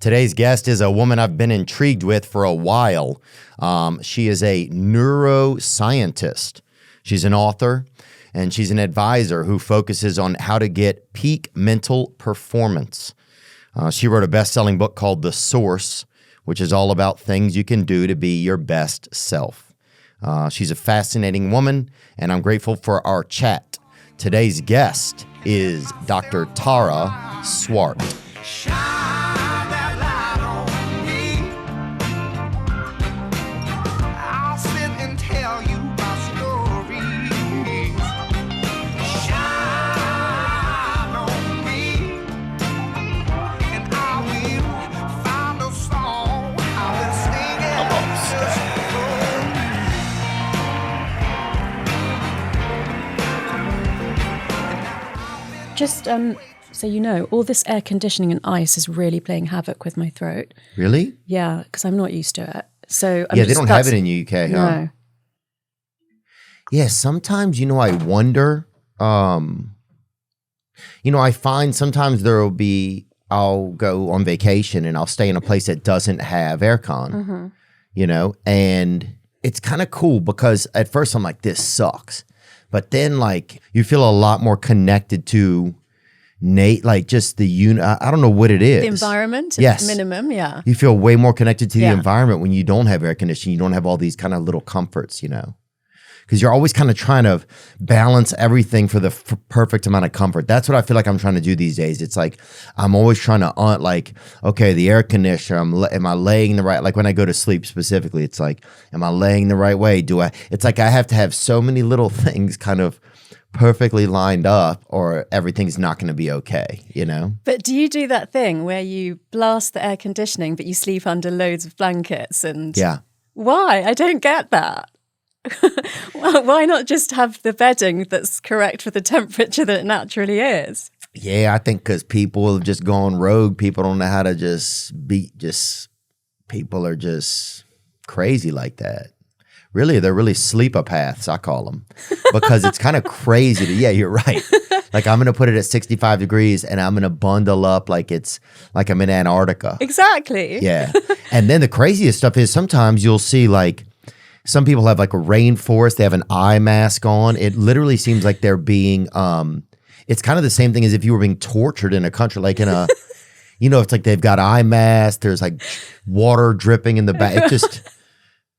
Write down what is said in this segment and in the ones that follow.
Today's guest is a woman I've been intrigued with for a while. She is a neuroscientist. She's an author, and she's an advisor who focuses on how to get peak mental performance. She wrote a best-selling book called The Source, which is all about things you can do to be your best self. She's a fascinating woman, and I'm grateful for our chat. Today's guest is Dr. Tara Swart. Just so you know, all this air conditioning and ice is really playing havoc with my throat. Really? Yeah, because I'm not used to it. So they don't have it in the UK, huh? No. Yeah, sometimes, I wonder, I find sometimes I'll go on vacation and I'll stay in a place that doesn't have aircon, and it's kind of cool because at first I'm like, this sucks. But then, you feel a lot more connected to just the unit. I don't know what it is. The environment, yes. Minimum, yeah. You feel way more connected to the environment when you don't have air conditioning. You don't have all these kind of little comforts, because you're always kind of trying to balance everything for the perfect amount of comfort. That's what I feel like I'm trying to do these days. It's like I'm always trying to, okay, the air conditioner, am I laying the right, when I go to sleep specifically, it's like, am I laying the right way? It's like I have to have so many little things kind of perfectly lined up or everything's not going to be okay, But do you do that thing where you blast the air conditioning, but you sleep under loads of blankets? And yeah. Why? I don't get that. Well, why not just have the bedding that's correct for the temperature that it naturally is? Yeah, I think because people have just gone rogue. People don't know how to people are just crazy like that. Really, they're really sleepopaths, I call them, because it's kind of crazy yeah, you're right. I'm going to put it at 65 degrees and I'm going to bundle up like it's like I'm in Antarctica. Exactly. Yeah. And then the craziest stuff is sometimes you'll see some people have a rainforest, they have an eye mask on. It literally seems like they're being, it's kind of the same thing as if you were being tortured in a country, in a, it's like they've got eye masks, there's water dripping in the back. It just,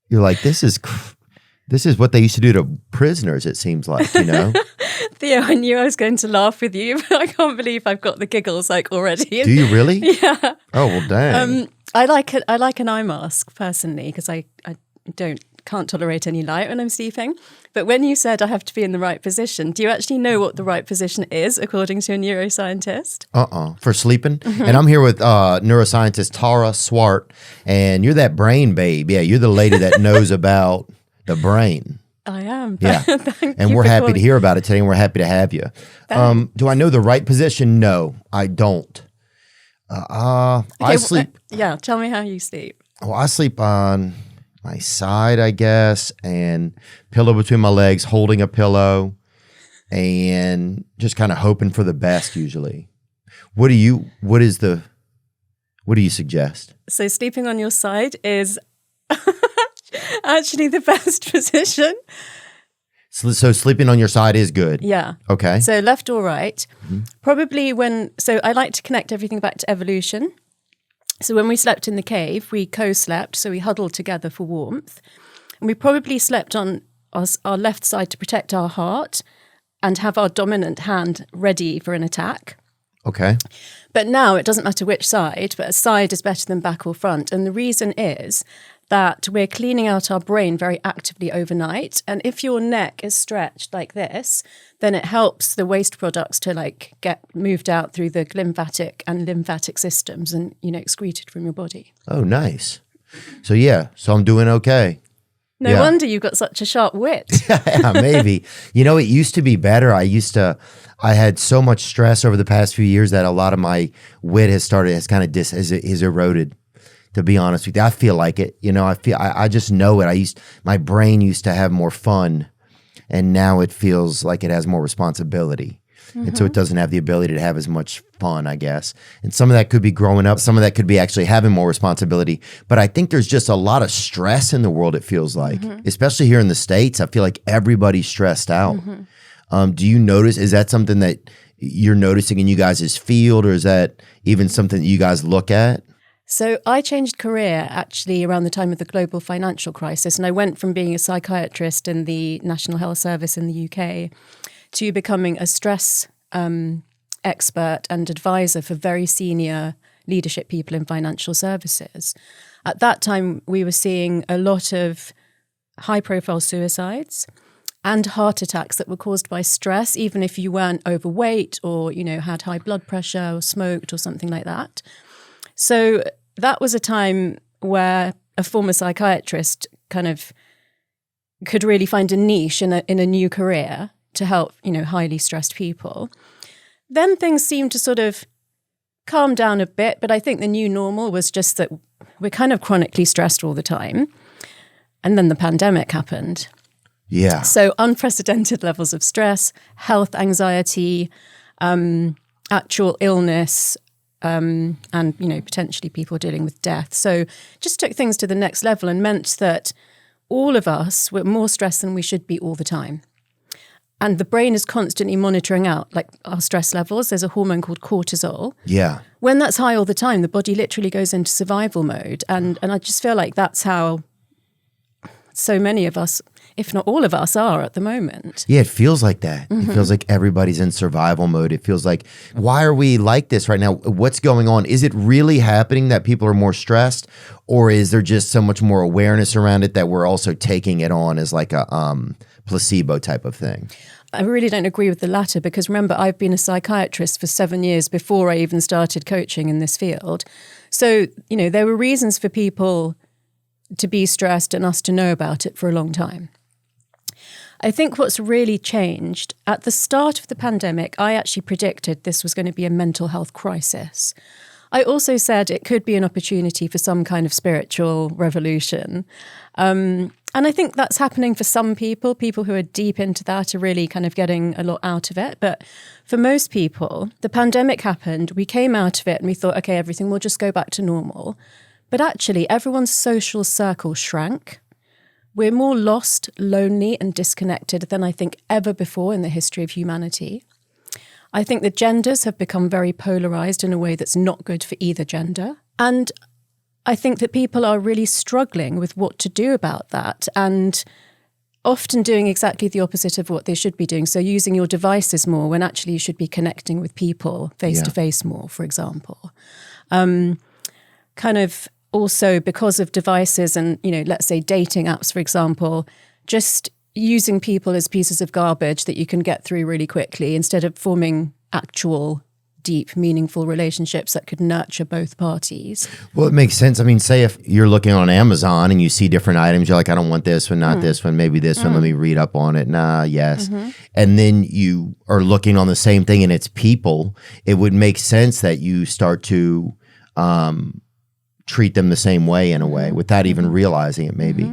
you're like, this is what they used to do to prisoners, it seems like, Theo, I knew I was going to laugh with you, but I can't believe I've got the giggles already. Do you really? Yeah. Oh, well, dang. I like an eye mask personally because I can't tolerate any light when I'm sleeping. But when you said I have to be in the right position, do you actually know what the right position is according to a neuroscientist? For sleeping? Mm-hmm. And I'm here with neuroscientist Tara Swart, and you're that brain babe. Yeah, you're the lady that knows about the brain. I am. Yeah. And we're happy to hear about it today, and we're happy to have you. Do I know the right position? No, I don't. I sleep. Yeah, tell me how you sleep. Well, I sleep on my side, I guess, and pillow between my legs, holding a pillow, and just kind of hoping for the best usually. What do you suggest? So sleeping on your side is actually the best position. So sleeping on your side is good? Yeah. Okay. So left or right. Mm-hmm. Probably so I like to connect everything back to evolution. So when we slept in the cave, we co-slept, so we huddled together for warmth. And we probably slept on our left side to protect our heart and have our dominant hand ready for an attack. Okay. But now it doesn't matter which side, but a side is better than back or front. And the reason is that we're cleaning out our brain very actively overnight. And if your neck is stretched like this, then it helps the waste products to get moved out through the glymphatic and lymphatic systems and, excreted from your body. Oh, nice. So I'm doing okay. No wonder you've got such a sharp wit. Yeah, maybe. It used to be better. I had so much stress over the past few years that a lot of my wit has eroded. To be honest with you, I feel like it. I just know it. My brain used to have more fun, and now it feels like it has more responsibility. And so it doesn't have the ability to have as much fun, I guess. And some of that could be growing up. Some of that could be actually having more responsibility. But I think there's just a lot of stress in the world, it feels like, especially here in the States. I feel like everybody's stressed out. Do you notice, is that something that you're noticing in you guys' field, or is that even something that you guys look at? So I changed career actually around the time of the global financial crisis, and I went from being a psychiatrist in the National Health Service in the UK to becoming a stress expert and advisor for very senior leadership people in financial services. At that time, we were seeing a lot of high-profile suicides and heart attacks that were caused by stress, even if you weren't overweight or, had high blood pressure or smoked or something like that. So that was a time where a former psychiatrist kind of could really find a niche in a new career to help, highly stressed people. Then things seemed to sort of calm down a bit, but I think the new normal was just that we're kind of chronically stressed all the time. And then the pandemic happened. Yeah. So unprecedented levels of stress, health anxiety, actual illness, and, potentially people dealing with death. So just took things to the next level and meant that all of us were more stressed than we should be all the time. And the brain is constantly monitoring out, like, our stress levels. There's a hormone called cortisol. Yeah. When that's high all the time, the body literally goes into survival mode. And I just feel like that's how so many of us, if not all of us, are at the moment. Yeah, it feels like that. It feels like everybody's in survival mode. It feels like, why are we like this right now? What's going on? Is it really happening that people are more stressed, or is there just so much more awareness around it that we're also taking it on as like a placebo type of thing? I really don't agree with the latter, because remember, I've been a psychiatrist for 7 years before I even started coaching in this field. So, there were reasons for people to be stressed and us to know about it for a long time. I think what's really changed, at the start of the pandemic, I actually predicted this was going to be a mental health crisis. I also said it could be an opportunity for some kind of spiritual revolution. And I think that's happening for some people. People who are deep into that are really kind of getting a lot out of it. But for most people, the pandemic happened, we came out of it and we thought, okay, everything will just go back to normal. But actually, everyone's social circle shrank. We're more lost, lonely, and disconnected than I think ever before in the history of humanity. I think the genders have become very polarized in a way that's not good for either gender. And I think that people are really struggling with what to do about that, and often doing exactly the opposite of what they should be doing. So using your devices more when actually you should be connecting with people face-to-face more, for example. Kind of also because of devices and, let's say dating apps, for example, just using people as pieces of garbage that you can get through really quickly instead of forming actual deep, meaningful relationships that could nurture both parties. Well, it makes sense. I mean, say if you're looking on Amazon and you see different items, you're like, I don't want this one, not this one, maybe this one, let me read up on it. Nah, yes. And then you are looking on the same thing and it's people, it would make sense that you start to treat them the same way in a way without even realizing it, maybe,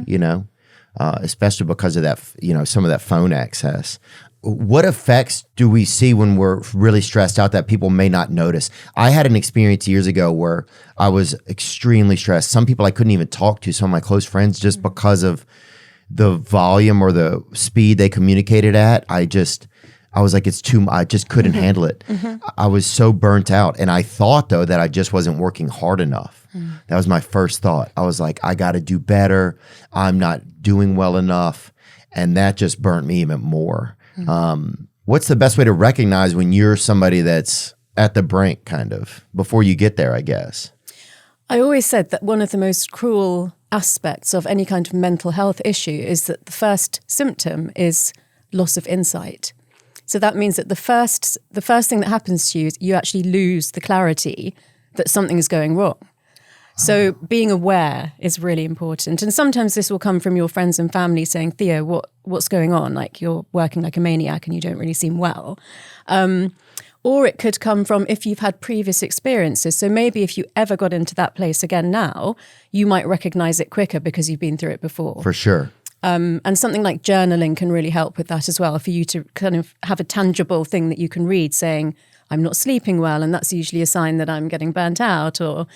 especially because of that, some of that phone access. What effects do we see when we're really stressed out that people may not notice? I had an experience years ago where I was extremely stressed. Some people I couldn't even talk to, some of my close friends, just because of the volume or the speed they communicated at. I was like, it's too much. I just couldn't handle it. I was so burnt out. And I thought, though, that I just wasn't working hard enough. That was my first thought. I was like, I got to do better. I'm not doing well enough. And that just burnt me even more. What's the best way to recognize when you're somebody that's at the brink, kind of, before you get there, I guess? I always said that one of the most cruel aspects of any kind of mental health issue is that the first symptom is loss of insight. So that means that the first thing that happens to you is you actually lose the clarity that something is going wrong. So being aware is really important. And sometimes this will come from your friends and family saying, Theo, what's going on? Like, you're working like a maniac and you don't really seem well. Or it could come from if you've had previous experiences. So maybe if you ever got into that place again now, you might recognize it quicker because you've been through it before. For sure. And something like journaling can really help with that as well, for you to kind of have a tangible thing that you can read saying, I'm not sleeping well, and that's usually a sign that I'm getting burnt out, or,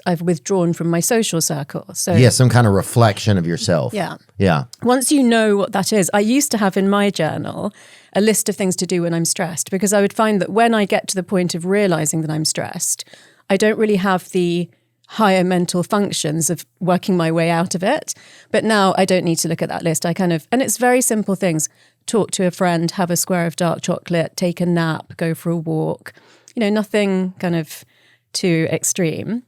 I've withdrawn from my social circle. So yeah, some kind of reflection of yourself. Yeah. Yeah. Once you know what that is, I used to have in my journal a list of things to do when I'm stressed, because I would find that when I get to the point of realizing that I'm stressed, I don't really have the higher mental functions of working my way out of it. But now I don't need to look at that list. And it's very simple things. Talk to a friend, have a square of dark chocolate, take a nap, go for a walk, nothing kind of too extreme.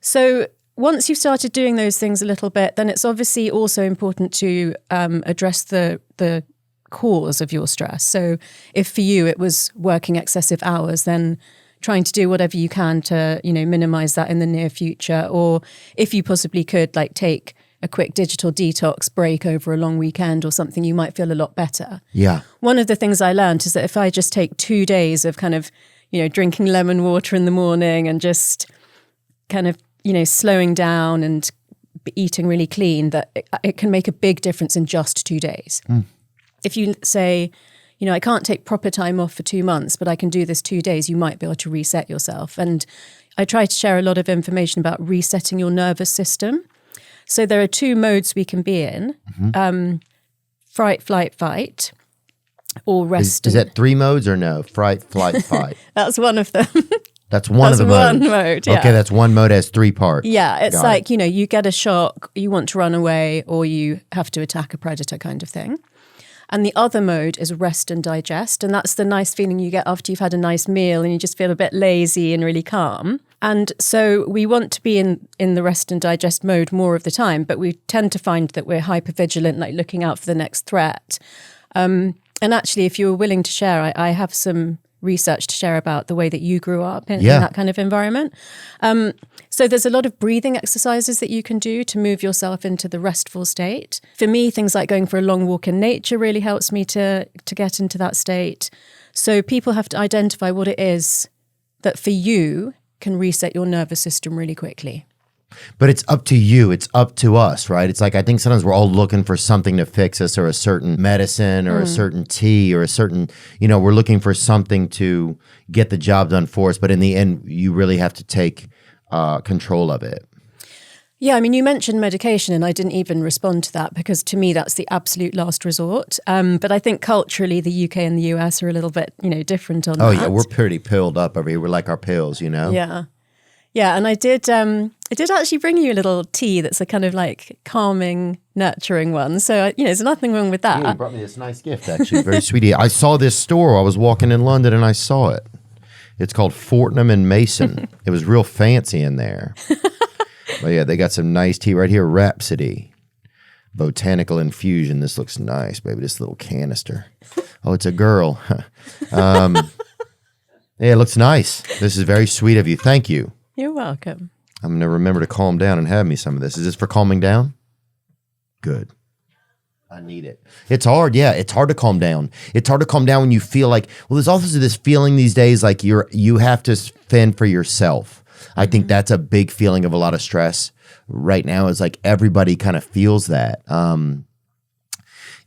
So once you've started doing those things a little bit, then it's obviously also important to address the cause of your stress. So if for you it was working excessive hours, then trying to do whatever you can to, minimize that in the near future. Or if you possibly could, like, take a quick digital detox break over a long weekend or something, you might feel a lot better. Yeah. One of the things I learned is that if I just take 2 days of kind of, drinking lemon water in the morning and just kind of, slowing down and eating really clean, that it can make a big difference in just 2 days. If you say, I can't take proper time off for 2 months, but I can do this 2 days, you might be able to reset yourself. And I try to share a lot of information about resetting your nervous system. So there are 2 modes we can be in, fright, flight, fight, or rest. Is that 3 modes or no? Fright, flight, fight. That's one of them. That's one of the modes. One mode, yeah. Okay, that's one mode has 3 parts. Yeah, it's like, you get a shock, you want to run away, or you have to attack a predator kind of thing. And the other mode is rest and digest. And that's the nice feeling you get after you've had a nice meal and you just feel a bit lazy and really calm. And so we want to be in the rest and digest mode more of the time, but we tend to find that we're hypervigilant, like looking out for the next threat. And actually, if you were willing to share, I have some research to share about the way that you grew up in that kind of environment. So there's a lot of breathing exercises that you can do to move yourself into the restful state. For me, things like going for a long walk in nature really helps me to get into that state. So people have to identify what it is that for you can reset your nervous system really quickly. But it's up to you. It's up to us, right? It's like, I think sometimes we're all looking for something to fix us, or a certain medicine or a certain tea or a certain, we're looking for something to get the job done for us. But in the end, you really have to take control of it. Yeah, I mean, you mentioned medication and I didn't even respond to that because to me, that's the absolute last resort. But I think culturally, the UK and the US are a little bit, different on that. Oh, yeah, we're pretty pilled up over here. We're like our pills, Yeah. Yeah, and I did actually bring you a little tea that's a kind of like calming, nurturing one. So, there's nothing wrong with that. Yeah, you brought me this nice gift, actually. Very sweet. I saw this store. I was walking in London and I saw it. It's called Fortnum and Mason. It was real fancy in there. But yeah, they got some nice tea right here. Rhapsody. Botanical infusion. This looks nice, baby. This little canister. Oh, it's a girl. Yeah, it looks nice. This is very sweet of you. Thank you. You're welcome. I'm going to remember to calm down and have me some of this. Is this for calming down? Good. I need it. It's hard. Yeah, it's hard to calm down. It's hard to calm down when you feel like, well, there's also this feeling these days like you have to fend for yourself. I think that's a big feeling of a lot of stress right now, is like everybody kind of feels that.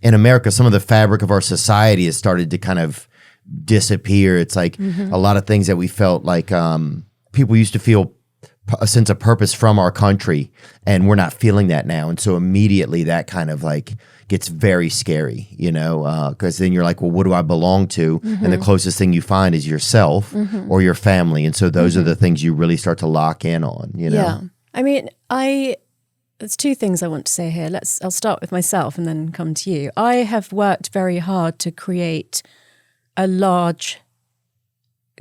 In America, some of the fabric of our society has started to kind of disappear. It's like a lot of things that we felt like people used to feel a sense of purpose from our country, and we're not feeling that now. And so immediately that kind of like gets very scary, because then you're like, well, what do I belong to? And the closest thing you find is yourself or your family. And so those are the things you really start to lock in on, Yeah. I mean, there's 2 things I want to say here. I'll start with myself and then come to you. I have worked very hard to create a large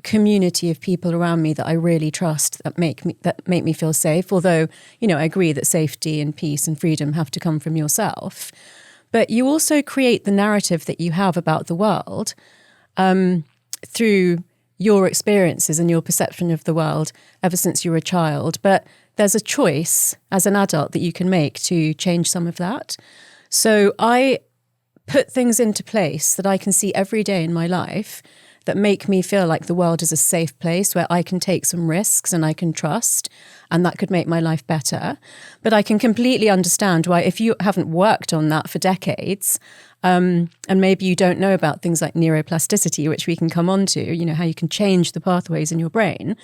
community of people around me that I really trust, that make me feel safe. Although, I agree that safety and peace and freedom have to come from yourself. But you also create the narrative that you have about the world through your experiences and your perception of the world ever since you were a child. But there's a choice as an adult that you can make to change some of that. So I put things into place that I can see every day in my life that make me feel like the world is a safe place where I can take some risks and I can trust, and that could make my life better. But I can completely understand why, if you haven't worked on that for decades, and maybe you don't know about things like neuroplasticity, which we can come on to, you know, how you can change the pathways in your brain,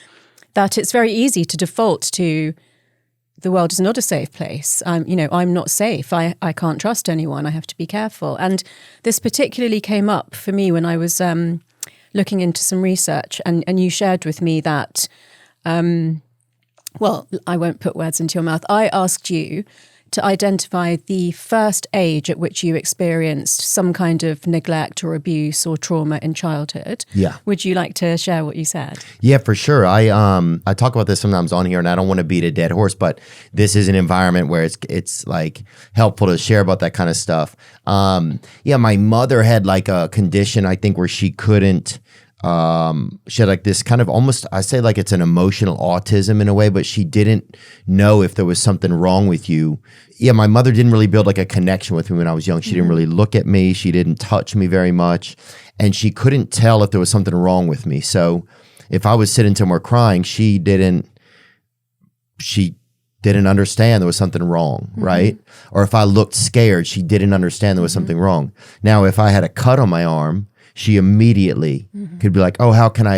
that it's very easy to default to the world is not a safe place. I'm not safe. I can't trust anyone. I have to be careful. And this particularly came up for me when I was looking into some research, and you shared with me that, well, I won't put words into your mouth. I asked you to identify the first age at which you experienced some kind of neglect or abuse or trauma in childhood. Yeah. Would you like to share what you said? Yeah, for sure. I talk about this sometimes on here, and I don't want to beat a dead horse, but this is an environment where it's like helpful to share about that kind of stuff. Yeah, my mother had like a condition, I think, where she couldn't. She had like this kind of almost, I say like it's an emotional autism in a way, but she didn't know if there was something wrong with you. Yeah, my mother didn't really build like a connection with me when I was young. She didn't really look at me. She didn't touch me very much. And she couldn't tell if there was something wrong with me. So if I was sitting somewhere crying, she didn't understand there was something wrong, right? Or if I looked scared, she didn't understand there was something wrong. Now, if I had a cut on my arm, she immediately could be like, oh,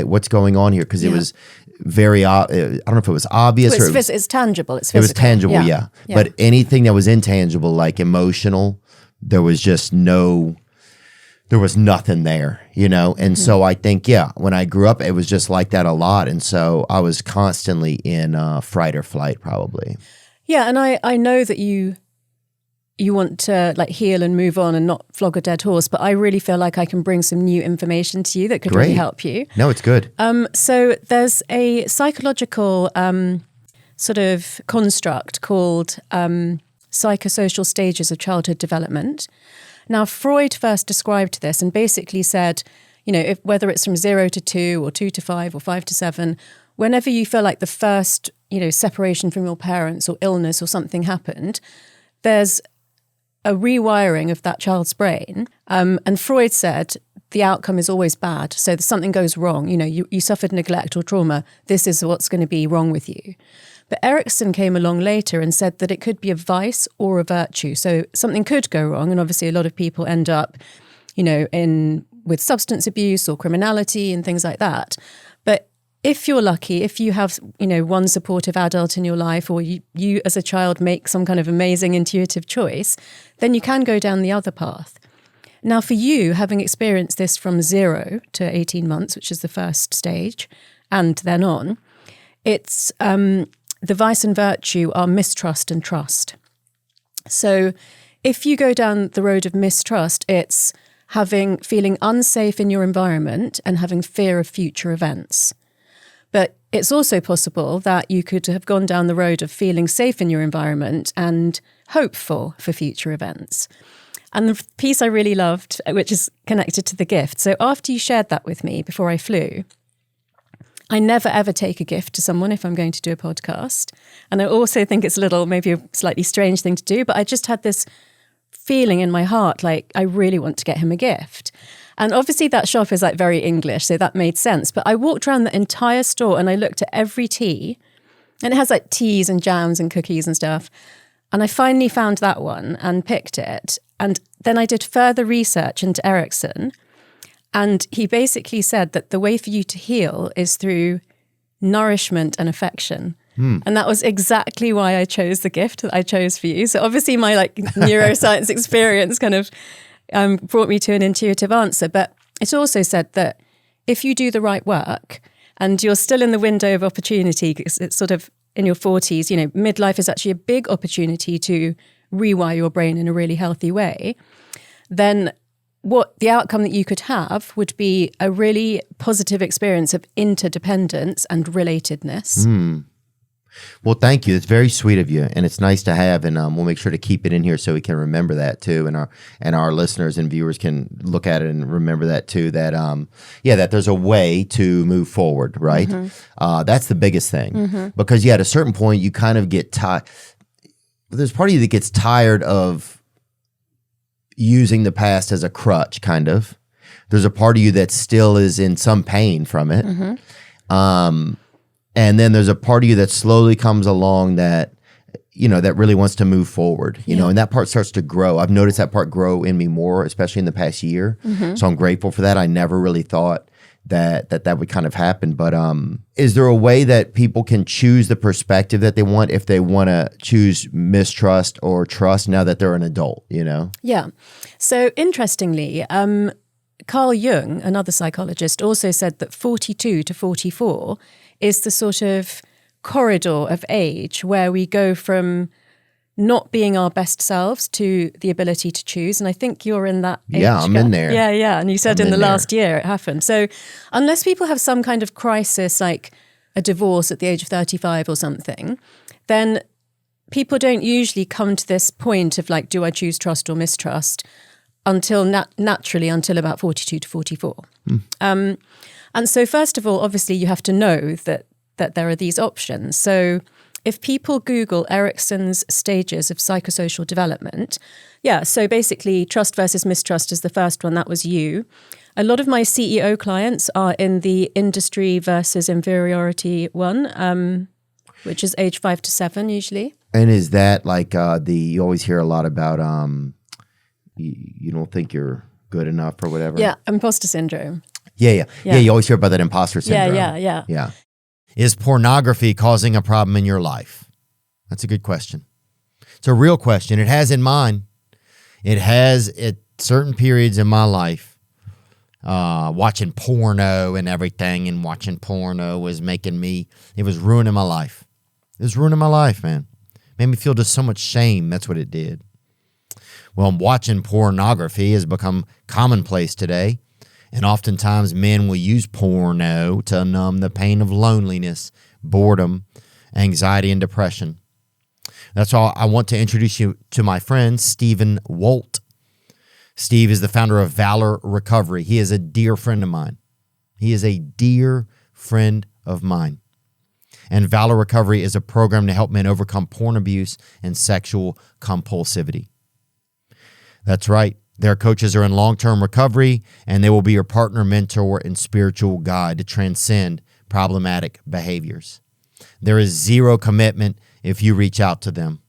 what's going on here? Because it was very, I don't know if it was obvious Well, or it's tangible. It's physical. It was tangible, yeah. But anything that was intangible, like emotional, there was nothing there, you know? And so I think, when I grew up, it was just like that a lot. And so I was constantly in fright or flight, probably. Yeah, and I know that you want to like heal and move on and not flog a dead horse, but I really feel like I can bring some new information to you that could really help you. No, it's good. So there's a psychological sort of construct called psychosocial stages of childhood development. Now, Freud first described this and basically said, you know, whether it's from 0 to 2 or 2 to 5 or 5 to 7, whenever you feel like the first, you know, separation from your parents or illness or something happened, there's a rewiring of that child's brain. And Freud said the outcome is always bad. So something goes wrong. You know, you suffered neglect or trauma. This is what's going to be wrong with you. But Erickson came along later and said that it could be a vice or a virtue. So something could go wrong. And obviously a lot of people end up, you know, with substance abuse or criminality and things like that. But if you're lucky, if you have, you know, one supportive adult in your life, or you as a child make some kind of amazing intuitive choice, then you can go down the other path. Now, for you, having experienced this from 0 to 18 months, which is the first stage, and then on, it's the vice and virtue are mistrust and trust. So if you go down the road of mistrust, it's feeling unsafe in your environment and having fear of future events. But it's also possible that you could have gone down the road of feeling safe in your environment and hopeful for future events. And the piece I really loved, which is connected to the gift. So after you shared that with me before I flew, I never ever take a gift to someone if I'm going to do a podcast. And I also think it's maybe a slightly strange thing to do, but I just had this feeling in my heart, like I really want to get him a gift. And obviously that shop is like very English, so that made sense. But I walked around the entire store and I looked at every tea, and it has like teas and jams and cookies and stuff. And I finally found that one and picked it. And then I did further research into Erickson. And he basically said that the way for you to heal is through nourishment and affection. And that was exactly why I chose the gift that I chose for you. So obviously my like neuroscience experience kind of brought me to an intuitive answer. But it also said that if you do the right work and you're still in the window of opportunity, because it's sort of in your 40s, you know, midlife is actually a big opportunity to rewire your brain in a really healthy way, then what the outcome that you could have would be a really positive experience of interdependence and relatedness. Well, thank you. It's very sweet of you, and it's nice to have, and we'll make sure to keep it in here so we can remember that too, and our listeners and viewers can look at it and remember that too. That that there's a way to move forward, right? That's the biggest thing, because at a certain point you kind of get tired. There's part of you that gets tired of using the past as a crutch, kind of. There's a part of you that still is in some pain from it. And then there's a part of you that slowly comes along that, that really wants to move forward, you know, and that part starts to grow. I've noticed that part grow in me more, especially in the past year. So I'm grateful for that. I never really thought that would kind of happen. But is there a way that people can choose the perspective that they want if they want to choose mistrust or trust now that they're an adult, Yeah. So interestingly, Carl Jung, another psychologist, also said that 42 to 44 is the sort of corridor of age where we go from not being our best selves to the ability to choose. And I think you're in that age. Yeah, I'm in there. Yeah. And you said in the last year it happened. So unless people have some kind of crisis, like a divorce at the age of 35 or something, then people don't usually come to this point of like, do I choose trust or mistrust until naturally until about 42 to 44. And so first of all, obviously you have to know that there are these options. So if people Google Erikson's stages of psychosocial development, so basically trust versus mistrust is the first one. That was you. A lot of my CEO clients are in the industry versus inferiority one, which is age 5 to 7 usually. And is that like you always hear a lot about you don't think you're good enough or whatever? Yeah, imposter syndrome. Yeah, you always hear about that imposter syndrome. Yeah. Is pornography causing a problem in your life? That's a good question. It's a real question. It has in mine. It has at certain periods in my life, watching porno and everything, and watching porno was it was ruining my life. It was ruining my life, man. Made me feel just so much shame. That's what it did. Well, watching pornography has become commonplace today. And oftentimes men will use porno to numb the pain of loneliness, boredom, anxiety, and depression. That's all. I want to introduce you to my friend, Stephen Wolt. Steve is the founder of Valor Recovery. He is a dear friend of mine. And Valor Recovery is a program to help men overcome porn abuse and sexual compulsivity. That's right. Their coaches are in long-term recovery, and they will be your partner, mentor, and spiritual guide to transcend problematic behaviors. There is zero commitment if you reach out to them.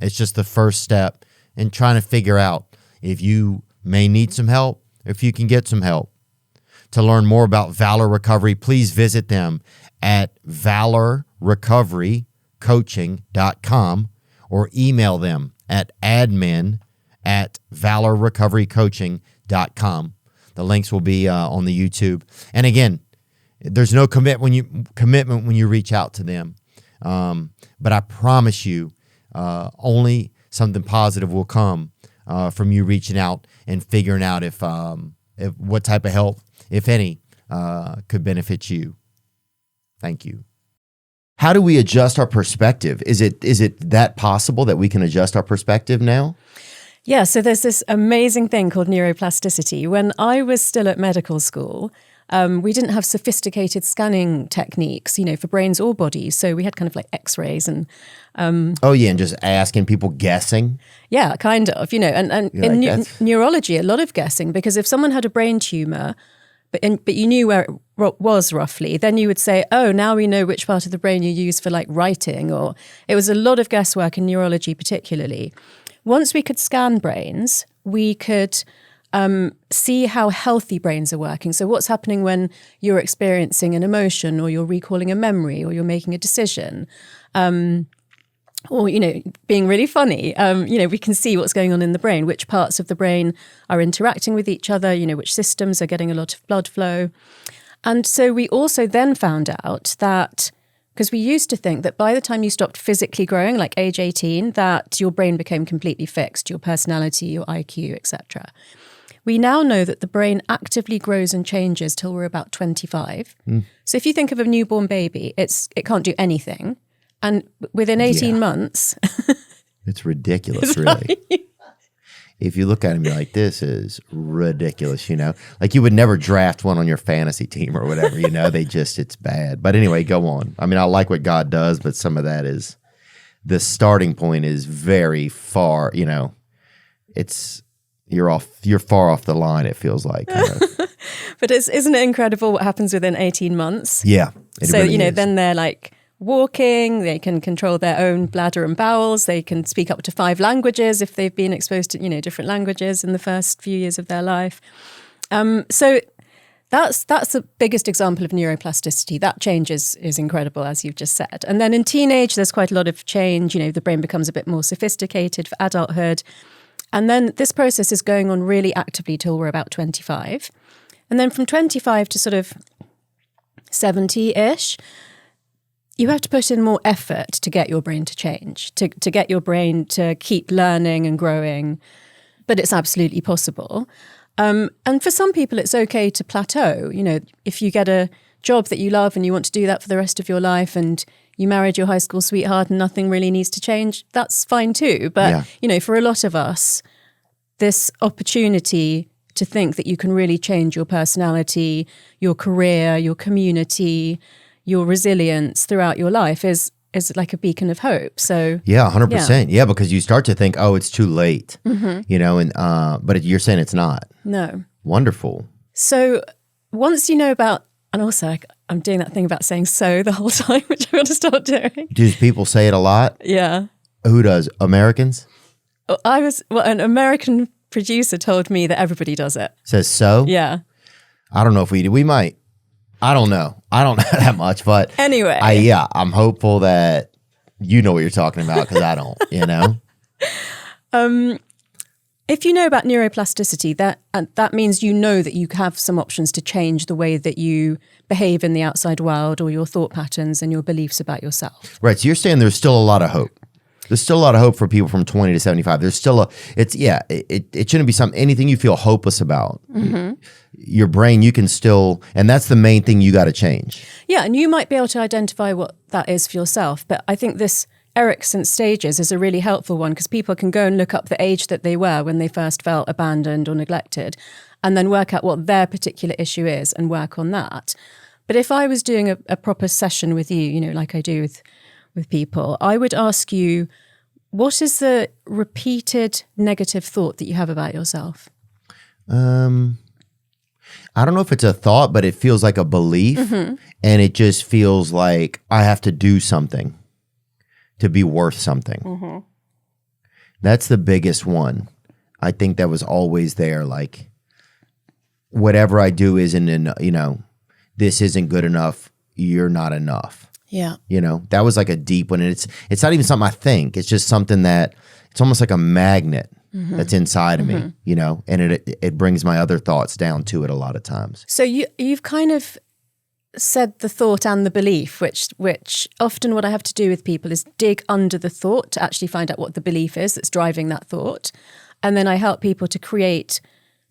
It's just the first step in trying to figure out if you may need some help, if you can get some help. To learn more about Valor Recovery, please visit them at valorrecoverycoaching.com or email them at admin@valorrecoverycoaching.com. The links will be on the YouTube. And again, there's no commitment when you reach out to them. But I promise you, only something positive will come from you reaching out and figuring out if what type of help, if any, could benefit you. Thank you. How do we adjust our perspective? Is it that possible that we can adjust our perspective now? Yeah, so there's this amazing thing called neuroplasticity. When I was still at medical school, we didn't have sophisticated scanning techniques, for brains or bodies. So we had kind of like X-rays and... and just asking people, guessing? Yeah, kind of, and in neurology, a lot of guessing, because if someone had a brain tumor, but you knew where it was roughly, then you would say, oh, now we know which part of the brain you use for like writing, or it was a lot of guesswork in neurology particularly. Once we could scan brains, we could see how healthy brains are working. So what's happening when you're experiencing an emotion, or you're recalling a memory, or you're making a decision, or, being really funny. We can see what's going on in the brain, which parts of the brain are interacting with each other, which systems are getting a lot of blood flow. And so we also then found out that, because we used to think that by the time you stopped physically growing, like age 18, that your brain became completely fixed, your personality, your IQ, etc. We now know that the brain actively grows and changes till we're about 25. So if you think of a newborn baby, it can't do anything. And within 18 months... It's ridiculous, really. If you look at him, you're like, this is ridiculous, Like you would never draft one on your fantasy team or whatever, it's bad. But anyway, go on. I mean, I like what God does, but some of that is, the starting point is very far, you're far off the line, it feels like. But isn't it incredible what happens within 18 months? Yeah. So, really is. then they're like walking, they can control their own bladder and bowels, they can speak up to 5 languages if they've been exposed to, different languages in the first few years of their life. So that's the biggest example of neuroplasticity. That change is incredible, as you've just said. And then in teenage, there's quite a lot of change. The brain becomes a bit more sophisticated for adulthood. And then this process is going on really actively till we're about 25. And then from 25 to sort of 70-ish, you have to put in more effort to get your brain to change, to get your brain to keep learning and growing. But it's absolutely possible. And for some people, it's okay to plateau. If you get a job that you love and you want to do that for the rest of your life and you married your high school sweetheart and nothing really needs to change, that's fine too. But, for a lot of us, this opportunity to think that you can really change your personality, your career, your community, your resilience throughout your life is like a beacon of hope. So 100%. Yeah, because you start to think, oh, it's too late, but you're saying it's not. No. Wonderful. So once you know about, and also I'm doing that thing about saying so the whole time, which I'm going to start doing. Do people say it a lot? Yeah. Who does? Americans? An American producer told me that everybody does it. Says so? Yeah. I don't know if we do. We might. I don't know. I don't know that much, but anyway, I'm hopeful that you know what you're talking about because I don't, If you know about neuroplasticity, that means that you have some options to change the way that you behave in the outside world or your thought patterns and your beliefs about yourself. Right. So you're saying there's still a lot of hope. There's still a lot of hope for people from 20 to 75. There's still it shouldn't be anything you feel hopeless about. Mm-hmm. Your brain, you can still, and that's the main thing you got to change. Yeah. And you might be able to identify what that is for yourself. But I think this Erikson's stages is a really helpful one because people can go and look up the age that they were when they first felt abandoned or neglected and then work out what their particular issue is and work on that. But if I was doing a proper session with you, like I do with people, I would ask you, what is the repeated negative thought that you have about yourself? I don't know if it's a thought, but it feels like a belief. Mm-hmm. And it just feels like I have to do something to be worth something. Mm-hmm. That's the biggest one. I think that was always there. Like, whatever I do isn't, this isn't good enough. You're not enough. Yeah. That was like a deep one. And it's not even something I think. It's just something that it's almost like a magnet that's inside of me, and it brings my other thoughts down to it a lot of times. So you've kind of said the thought and the belief, which often what I have to do with people is dig under the thought to actually find out what the belief is that's driving that thought. And then I help people to create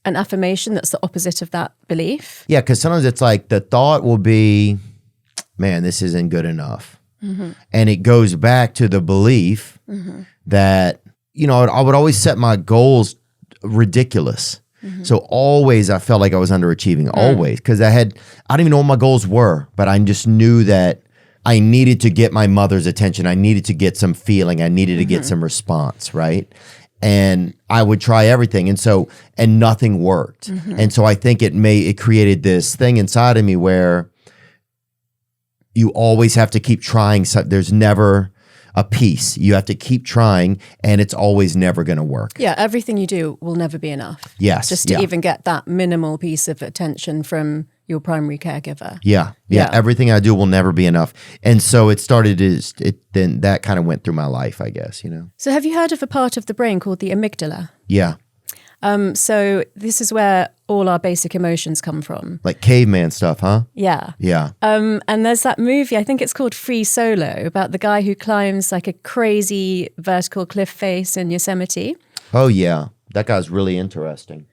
an affirmation that's the opposite of that belief. Yeah, because sometimes it's like the thought will be, man, this isn't good enough. Mm-hmm. And it goes back to the belief that, I would always set my goals ridiculous. Mm-hmm. So always I felt like I was underachieving, always, because I didn't even know what my goals were, but I just knew that I needed to get my mother's attention. I needed to get some feeling. I needed to get some response, right? And I would try everything. And nothing worked. Mm-hmm. And so I think it created this thing inside of me where you always have to keep trying. So there's never a piece. You have to keep trying, and it's always never going to work. Yeah, everything you do will never be enough. Yes. Just to even get that minimal piece of attention from your primary caregiver. Yeah. Everything I do will never be enough. And so it started then that kind of went through my life, I guess, So have you heard of a part of the brain called the amygdala? Yeah. So this is where all our basic emotions come from. Like caveman stuff, huh? Yeah. Yeah. And there's that movie, I think it's called Free Solo, about the guy who climbs like a crazy vertical cliff face in Yosemite. Oh, yeah. That guy's really interesting.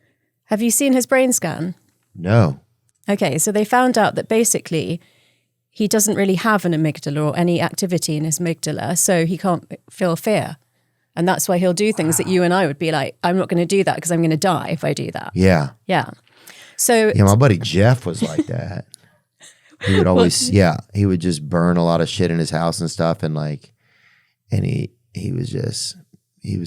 Have you seen his brain scan? No. Okay, so they found out that basically he doesn't really have an amygdala or any activity in his amygdala, so he can't feel fear. And that's why he'll do things that you and I would be like, I'm not going to do that because I'm going to die if I do that. Yeah. Yeah. So my buddy Jeff was like that. He would always, he would just burn a lot of shit in his house and stuff. And he was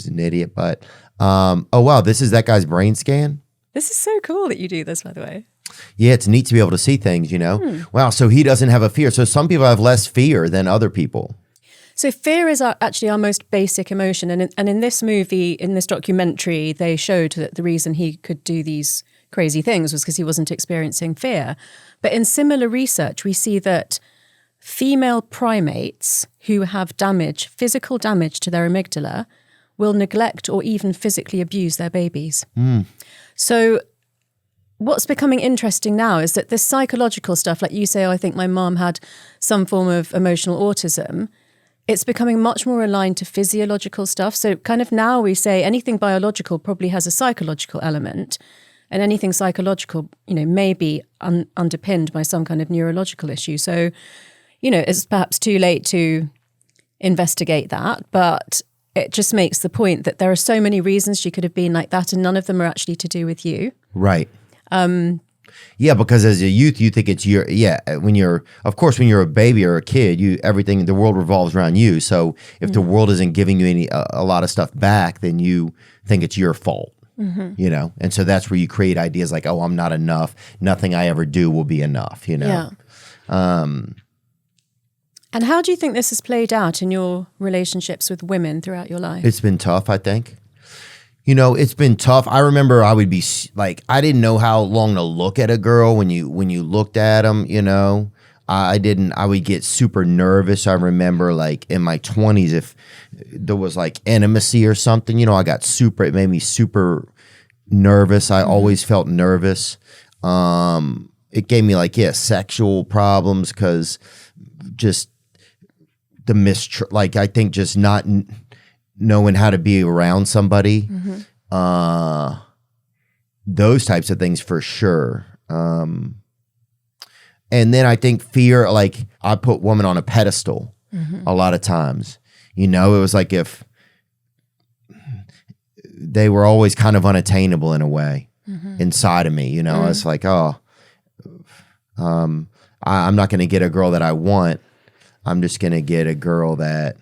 an idiot. But, oh, wow, this is that guy's brain scan? This is so cool that you do this, by the way. Yeah, it's neat to be able to see things, Wow, so he doesn't have a fear. So some people have less fear than other people. So fear is actually our most basic emotion. And in this movie, in this documentary, they showed that the reason he could do these crazy things was because he wasn't experiencing fear. But in similar research, we see that female primates who have physical damage to their amygdala, will neglect or even physically abuse their babies. So what's becoming interesting now is that this psychological stuff, like you say, I think my mom had some form of emotional autism, it's becoming much more aligned to physiological stuff. So kind of now we say anything biological probably has a psychological element, and anything psychological, may be underpinned by some kind of neurological issue. So, it's perhaps too late to investigate that, but it just makes the point that there are so many reasons she could have been like that, and none of them are actually to do with you. Right. Yeah, because as a youth, you think it's when you're a baby or a kid, the world revolves around you. So if the world isn't giving you a lot of stuff back, then you think it's your fault, And so that's where you create ideas like, oh, I'm not enough. Nothing I ever do will be enough, Yeah. And how do you think this has played out in your relationships with women throughout your life? It's been tough, I think. It's been tough. I remember I would be like, I didn't know how long to look at a girl when you looked at them, I would get super nervous. I remember like in my 20s, if there was like intimacy or something, it made me super nervous. I always felt nervous. It gave me sexual problems because just I think just not knowing how to be around somebody, those types of things for sure. And then I think fear, I put women on a pedestal a lot of times. It was like if they were always kind of unattainable in a way inside of me. It's like, I'm not going to get a girl that I want. I'm just going to get a girl that,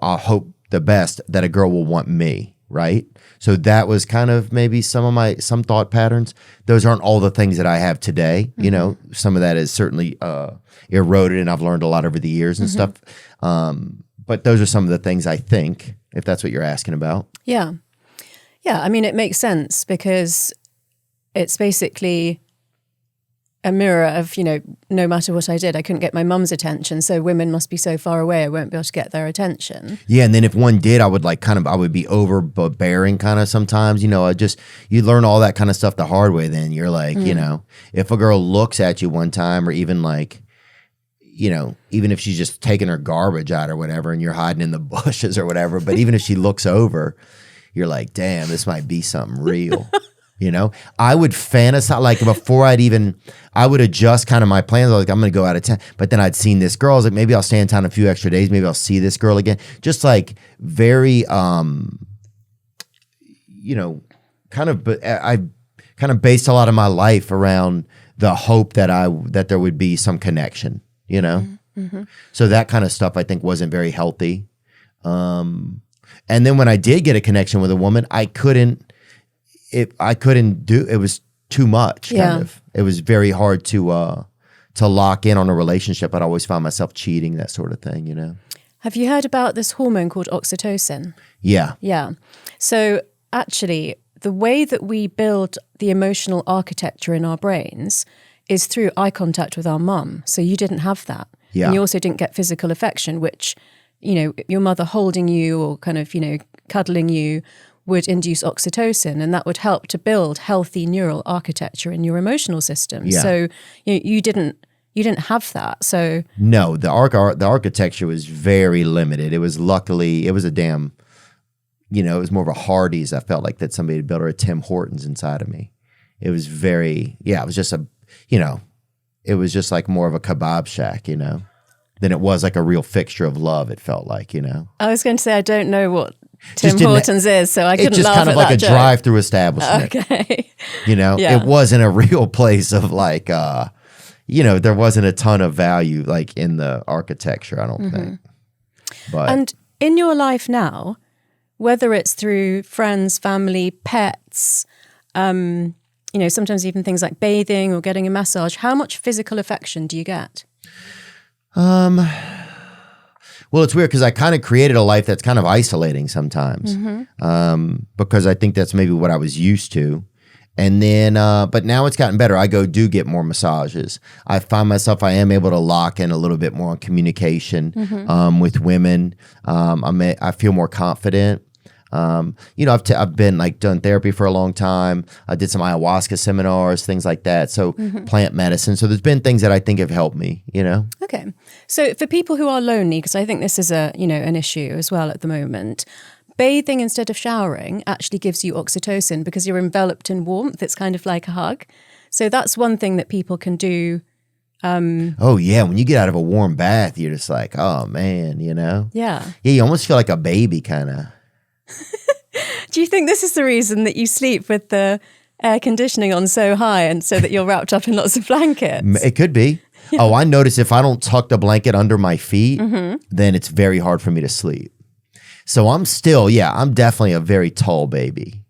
I'll hope the best that a girl will want me, right? So that was kind of maybe some thought patterns. Those aren't all the things that I have today. Some of that is certainly eroded, and I've learned a lot over the years and stuff. But those are some of the things I think, if that's what you're asking about. Yeah. Yeah, I mean, it makes sense because it's basically a mirror of, no matter what I did, I couldn't get my mum's attention. So women must be so far away, I won't be able to get their attention. Yeah. And then if one did, I would I would be overbearing kind of sometimes, you learn all that kind of stuff the hard way. Then you're like, if a girl looks at you one time, or even even if she's just taking her garbage out or whatever, and you're hiding in the bushes or whatever, but even if she looks over, you're like, damn, this might be something real. I would fantasize, before I would adjust kind of my plans. I was like, I'm going to go out of town. But then I'd seen this girl. I was like, maybe I'll stay in town a few extra days. Maybe I'll see this girl again. Just very, I kind of based a lot of my life around the hope that there would be some connection, So that kind of stuff I think wasn't very healthy. And then when I did get a connection with a woman, it was too much. Kind of. It was very hard to lock in on a relationship. I'd always find myself cheating, that sort of thing, Have you heard about this hormone called oxytocin? Yeah. Yeah. So actually, the way that we build the emotional architecture in our brains is through eye contact with our mum. So you didn't have that. Yeah. And you also didn't get physical affection, which, your mother holding you or kind of, cuddling you would induce oxytocin, and that would help to build healthy neural architecture in your emotional system. Yeah. So you didn't have that. So no, the architecture was very limited. It was a damn, it was more of a Hardee's. I felt like that somebody had built, or a Tim Hortons inside of me. It was it was just it was just like more of a kebab shack, than it was like a real fixture of love. It felt like, I was going to say, I don't know what Tim Hortons is, so I couldn't laugh at that. It's just kind of like a joke. drive-through establishment. Okay. It wasn't a real place of there wasn't a ton of value in the architecture, I don't think. But and in your life now, whether it's through friends, family, pets, sometimes even things like bathing or getting a massage, how much physical affection do you get? Well, it's weird because I kind of created a life that's kind of isolating sometimes, because I think that's maybe what I was used to. And then, but now it's gotten better. I do get more massages. I find myself, I am able to lock in a little bit more on communication with women. I feel more confident. I've been done therapy for a long time. I did some ayahuasca seminars, things like that. So plant medicine. So there's been things that I think have helped me, Okay. So for people who are lonely, because I think this is an issue as well at the moment, bathing instead of showering actually gives you oxytocin because you're enveloped in warmth. It's kind of like a hug. So that's one thing that people can do. Oh yeah, when you get out of a warm bath, you're just like, oh man, Yeah. Yeah, you almost feel like a baby kind of. Do you think this is the reason that you sleep with the air conditioning on so high and so that you're wrapped up in lots of blankets? It could be. Yeah. Oh, I notice if I don't tuck the blanket under my feet, then it's very hard for me to sleep. So I'm definitely a very tall baby.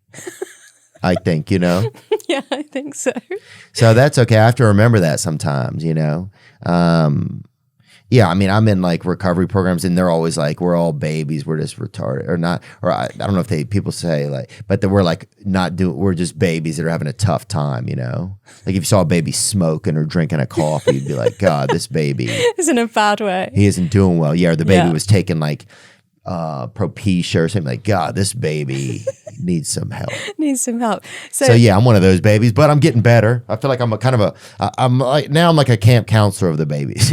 I think, Yeah, I think so. So that's okay. I have to remember that sometimes, Yeah, I mean, I'm in recovery programs and they're always like, we're all babies. We're just retarded or not. Or I don't know if people say but we're just babies that are having a tough time, Like if you saw a baby smoking or drinking a coffee, you'd be like, God, this baby is in a bad way. He isn't doing well. Yeah, or the baby was taking Propecia or something like, God, this baby needs some help. So yeah, I'm one of those babies, but I'm getting better. I feel like I'm I'm like a camp counselor of the babies,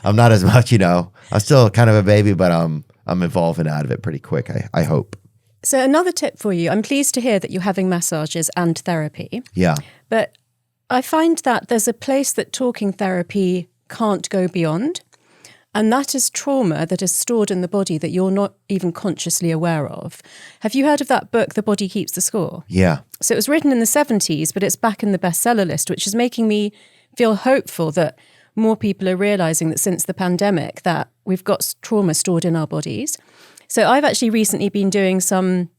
I'm not as much, I'm still kind of a baby, but I'm evolving out of it pretty quick, I hope. So another tip for you, I'm pleased to hear that you're having massages and therapy. Yeah. But I find that there's a place that talking therapy can't go beyond. And that is trauma that is stored in the body that you're not even consciously aware of. Have you heard of that book, The Body Keeps the Score? Yeah. So it was written in the 70s, but it's back in the bestseller list, which is making me feel hopeful that more people are realizing that since the pandemic that we've got trauma stored in our bodies. So I've actually recently been doing some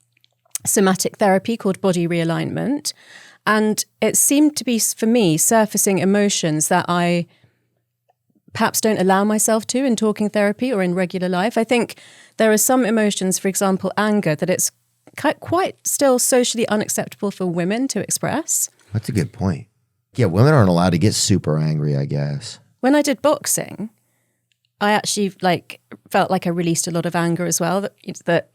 somatic therapy called body realignment. And it seemed to be, for me, surfacing emotions that I perhaps don't allow myself to in talking therapy or in regular life. I think there are some emotions, for example, anger, that it's quite still socially unacceptable for women to express. That's a good point. Yeah, women aren't allowed to get super angry, I guess. When I did boxing, I actually felt like I released a lot of anger as well. That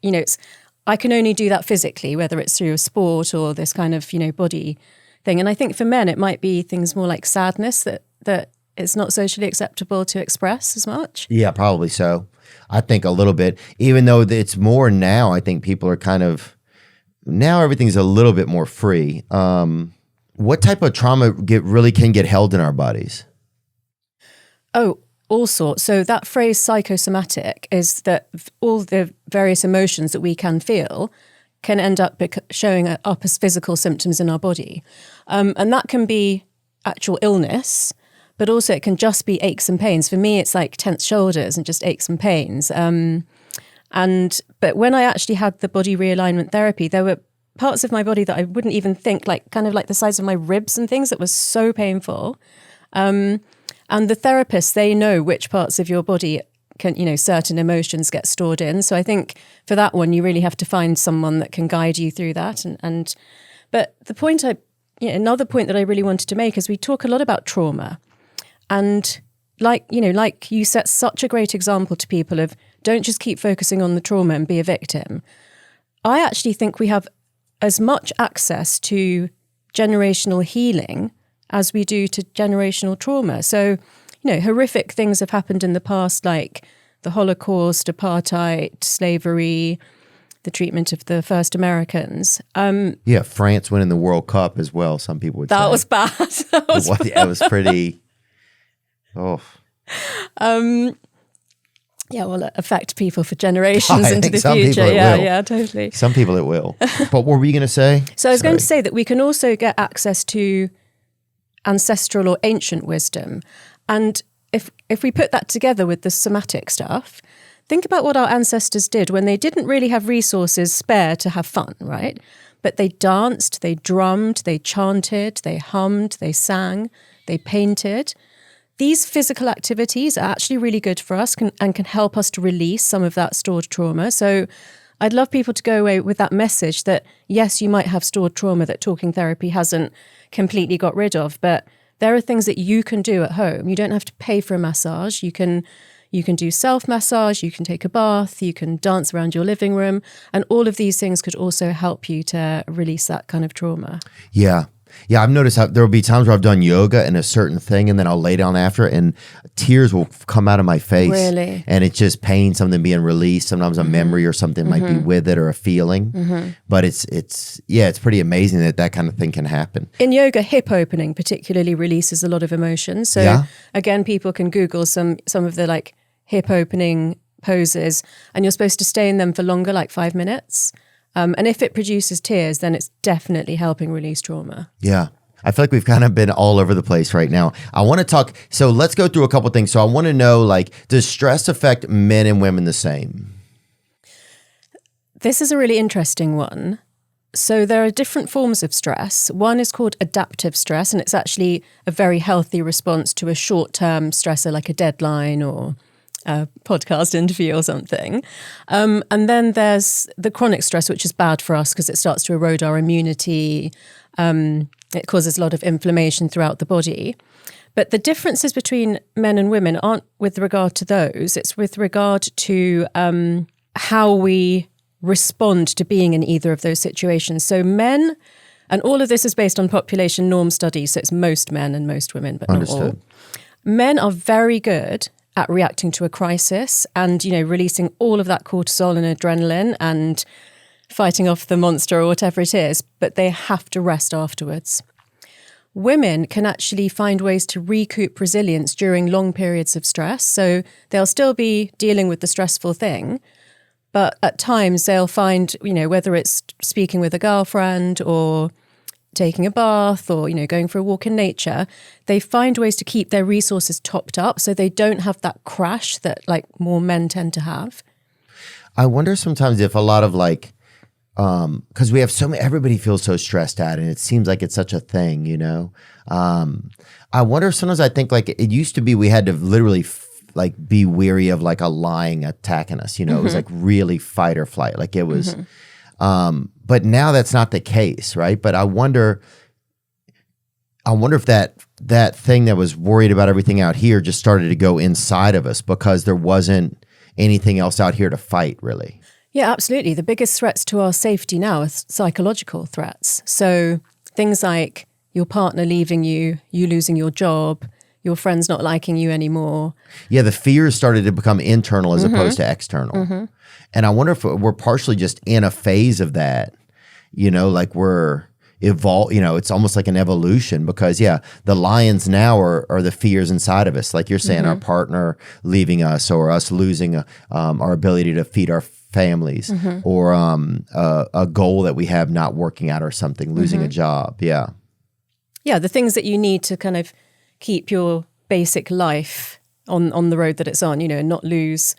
I can only do that physically, whether it's through a sport or this kind of body thing. And I think for men, it might be things more like sadness that it's not socially acceptable to express as much. Yeah, probably so. I think a little bit, even though it's more now, I think people are now everything's a little bit more free. What type of trauma can get held in our bodies? Oh, all sorts. So that phrase psychosomatic is that all the various emotions that we can feel can end up showing up as physical symptoms in our body. And that can be actual illness, but also it can just be aches and pains. For me, it's like tense shoulders and just aches and pains. But when I actually had the body realignment therapy, there were parts of my body that I wouldn't even think, kind of like the size of my ribs and things, that was so painful. And the therapists, they know which parts of your body can, certain emotions get stored in. So I think for that one, you really have to find someone that can guide you through that. But the point another point that I really wanted to make is we talk a lot about trauma. And like you set such a great example to people of don't just keep focusing on the trauma and be a victim. I actually think we have as much access to generational healing as we do to generational trauma. So, horrific things have happened in the past, like the Holocaust, apartheid, slavery, the treatment of the first Americans. Yeah, France winning the World Cup as well, some people would say. That was bad. It was pretty... Oh. Yeah, well, it affect people for generations into the future. Yeah, totally. Some people it will. But what were you going to say? So I was going to say that we can also get access to ancestral or ancient wisdom. And if we put that together with the somatic stuff, think about what our ancestors did when they didn't really have resources spare to have fun, right? but they danced, they drummed, they chanted, they hummed, they sang, they painted. These physical activities are actually really good for us and can help us to release some of that stored trauma. So I'd love people to go away with that message that, yes, you might have stored trauma that talking therapy hasn't completely got rid of, but there are things that you can do at home. You don't have to pay for a massage. You can do self-massage, you can take a bath, you can dance around your living room, and all of these things could also help you to release that kind of trauma. Yeah. Yeah, I've noticed how there will be times where I've done yoga and a certain thing, and then I'll lay down after it, and tears will come out of my face. Really? And it's just pain, something being released. Sometimes a memory or something might be with it, or a feeling. But it's pretty amazing that kind of thing can happen. In yoga, hip opening particularly releases a lot of emotion. So again, people can Google some of the like hip opening poses, and you're supposed to stay in them for longer, like 5 minutes. And if it produces tears, then it's definitely helping release trauma. Yeah. I feel like we've kind of been all over the place right now. I want to talk, so let's go through a couple things. So I want to know, like, does stress affect men and women the same? This is a really interesting one. So there are different forms of stress. One is called adaptive stress, and it's actually a very healthy response to a short-term stressor like a deadline or a podcast interview or something. And then there's the chronic stress, which is bad for us because it starts to erode our immunity. It causes a lot of inflammation throughout the body. But the differences between men and women aren't with regard to those. It's with regard to how we respond to being in either of those situations. So men, and all of this is based on population norm studies, so it's most men and most women, but not all. Men are very good at reacting to a crisis and, releasing all of that cortisol and adrenaline and fighting off the monster or whatever it is, but they have to rest afterwards. Women can actually find ways to recoup resilience during long periods of stress. So they'll still be dealing with the stressful thing, but at times they'll find, whether it's speaking with a girlfriend or taking a bath or, going for a walk in nature, they find ways to keep their resources topped up so they don't have that crash that like more men tend to have. I wonder sometimes if a lot of like, because we have so many, everybody feels so stressed out and it seems like it's such a thing, I wonder if sometimes I think like it used to be we had to literally be weary of like a lion attacking us, it was like really fight or flight. Like it was, but now that's not the case, right? But I wonder if that thing that was worried about everything out here just started to go inside of us because there wasn't anything else out here to fight, really. Yeah, absolutely. The biggest threats to our safety now are psychological threats. So things like your partner leaving you, you losing your job, your friends not liking you anymore. Yeah, the fears started to become internal as opposed to external. And I wonder if we're partially just in a phase of that, like we're it's almost like an evolution because, the lions now are the fears inside of us. Like you're saying, our partner leaving us or us losing our ability to feed our families or a goal that we have not working out or something, losing a job. Yeah. Yeah, the things that you need to kind of keep your basic life on the road that it's on, and not lose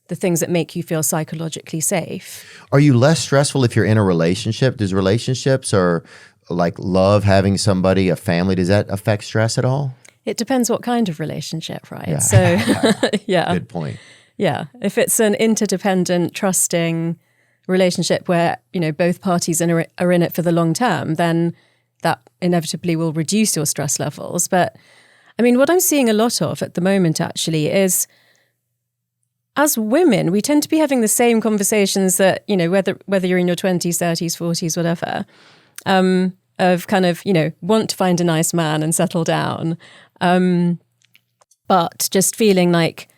the things that make you feel psychologically safe. Are you less stressful if you're in a relationship? Does relationships or like love, having somebody, a family, does that affect stress at all? It depends what kind of relationship, right? Yeah. So, yeah. Good point. Yeah. If it's an interdependent, trusting relationship where, both parties are in it for the long term, then that inevitably will reduce your stress levels. But I mean, what I'm seeing a lot of at the moment actually is, as women, we tend to be having the same conversations that, whether you're in your 20s, 30s, 40s, whatever, of kind of, want to find a nice man and settle down. But just feeling like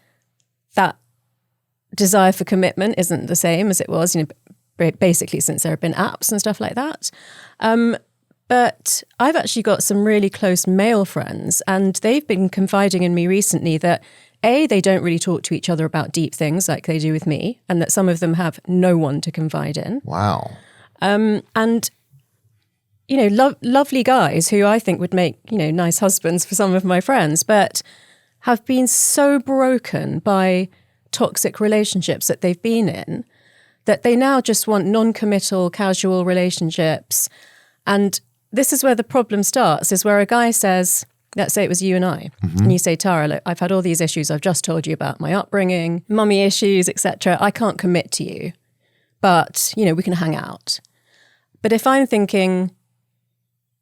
that desire for commitment isn't the same as it was, basically since there have been apps and stuff like that. But I've actually got some really close male friends, and they've been confiding in me recently that they don't really talk to each other about deep things like they do with me, and that some of them have no one to confide in. Wow. And, lovely guys who I think would make, nice husbands for some of my friends, but have been so broken by toxic relationships that they've been in that they now just want non-committal, casual relationships. And this is where the problem starts, is where a guy says, let's say it was you and I, and you say, Tara, look, I've had all these issues I've just told you about, my upbringing, mummy issues, etc. I can't commit to you, but, we can hang out. But if I'm thinking,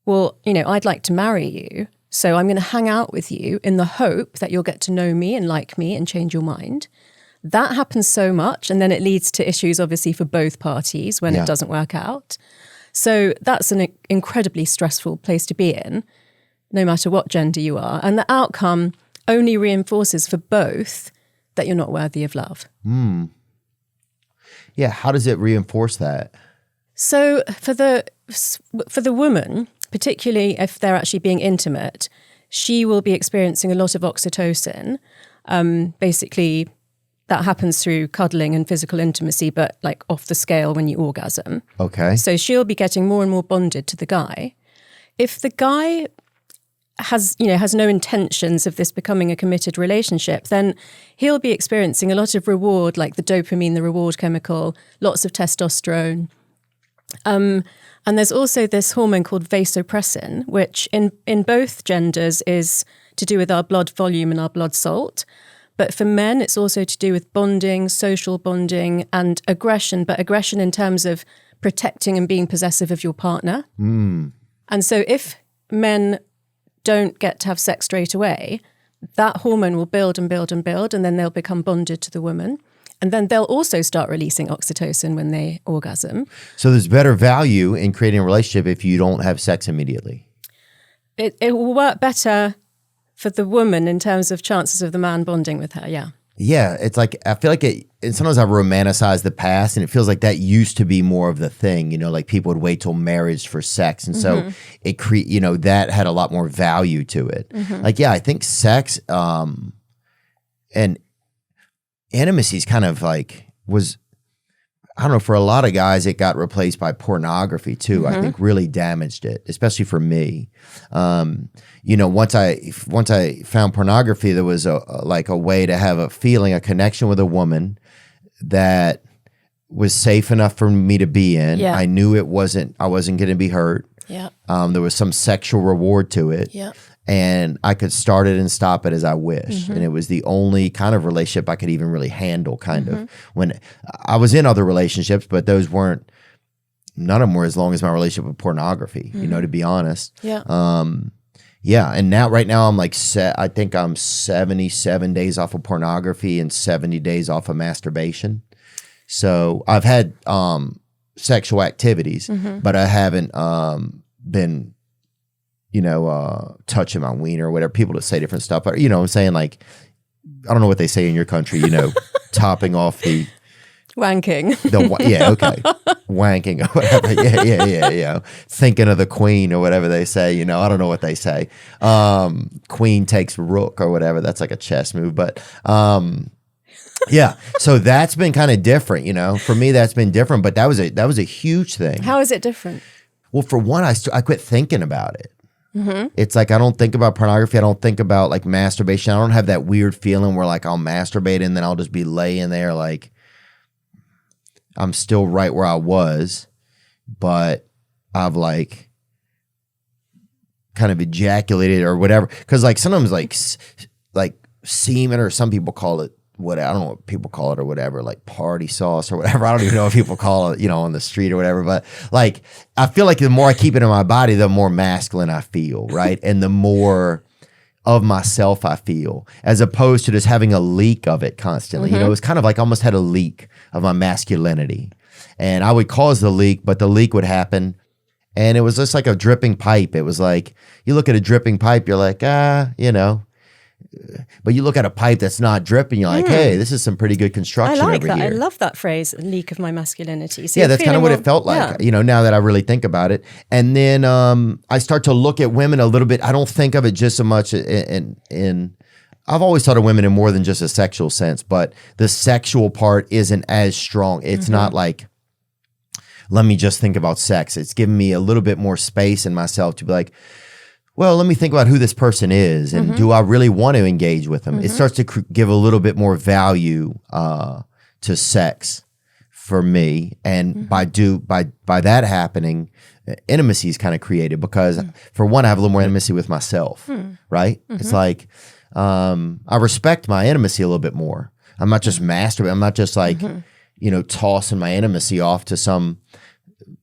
well, I'd like to marry you, so I'm going to hang out with you in the hope that you'll get to know me and like me and change your mind. That happens so much, and then it leads to issues, obviously, for both parties when it doesn't work out. So that's an incredibly stressful place to be in, no matter what gender you are. And the outcome only reinforces for both that you're not worthy of love. Yeah, how does it reinforce that? So for the woman, particularly if they're actually being intimate, she will be experiencing a lot of oxytocin. Basically, that happens through cuddling and physical intimacy, but like off the scale when you orgasm. Okay. So she'll be getting more and more bonded to the guy. If the guy has no intentions of this becoming a committed relationship, then he'll be experiencing a lot of reward, like the dopamine, the reward chemical, lots of testosterone. And there's also this hormone called vasopressin, which in both genders is to do with our blood volume and our blood salt. But for men, it's also to do with bonding, social bonding, and aggression, but aggression in terms of protecting and being possessive of your partner. And so if men don't get to have sex straight away, that hormone will build and build and build, and then they'll become bonded to the woman. And then they'll also start releasing oxytocin when they orgasm. So there's better value in creating a relationship if you don't have sex immediately. It will work better for the woman in terms of chances of the man bonding with her, yeah. Yeah, it's like, I feel like and sometimes I romanticize the past, and it feels like that used to be more of the thing, like people would wait till marriage for sex. And so it that had a lot more value to it. Like, yeah, I think sex and intimacy is kind of like I don't know, for a lot of guys, it got replaced by pornography too. I think really damaged it, especially for me. Once I found pornography, there was a way to have a feeling, a connection with a woman that was safe enough for me to be in. Yeah. I knew I wasn't going to be hurt. Yeah. There was some sexual reward to it. Yeah. And I could start it and stop it as I wished. And it was the only kind of relationship I could even really handle, kind of. When I was in other relationships, but none of them were as long as my relationship with pornography, to be honest. Yeah. Yeah. And right now I'm like, I think I'm 77 days off of pornography and 70 days off of masturbation. So I've had sexual activities, but I haven't been touching my wiener or whatever. People that say different stuff, but I'm saying, like, I don't know what they say in your country, topping off the wanking. Wanking or whatever. Yeah. Thinking of the queen or whatever they say, I don't know what they say. Queen takes rook or whatever. That's like a chess move, but yeah. So that's been kind of different, for me. That's been different, but that was a huge thing. How is it different? Well, for one, I quit thinking about it. It's like I don't think about pornography. I don't think about like masturbation. I don't have that weird feeling where like I'll masturbate and then I'll just be laying there like I'm still right where I was, but I've like kind of ejaculated or whatever. Because like sometimes like semen, or some people call it I don't know what people call it or whatever, like party sauce or whatever. I don't even know what people call it, on the street or whatever. But like, I feel like the more I keep it in my body, the more masculine I feel, right? And the more of myself I feel, as opposed to just having a leak of it constantly. It was kind of like I almost had a leak of my masculinity. And I would cause the leak, but the leak would happen. And it was just like a dripping pipe. It was like, you look at a dripping pipe, you're like, but you look at a pipe that's not dripping, you're like, hey, this is some pretty good construction I like over that. here. I love that phrase, leak of my masculinity. So yeah, that's kind of what it felt like, now that I really think about it. And then I start to look at women a little bit. I don't think of it just so much in I've always thought of women in more than just a sexual sense, but the sexual part isn't as strong. It's not like, let me just think about sex. It's giving me a little bit more space in myself to be like, well, let me think about who this person is, and do I really want to engage with them? It starts to give a little bit more value to sex for me, and by that happening, intimacy is kind of created because for one, I have a little more intimacy with myself, right? It's like I respect my intimacy a little bit more. I'm not just masturbating. I'm not just like tossing my intimacy off to some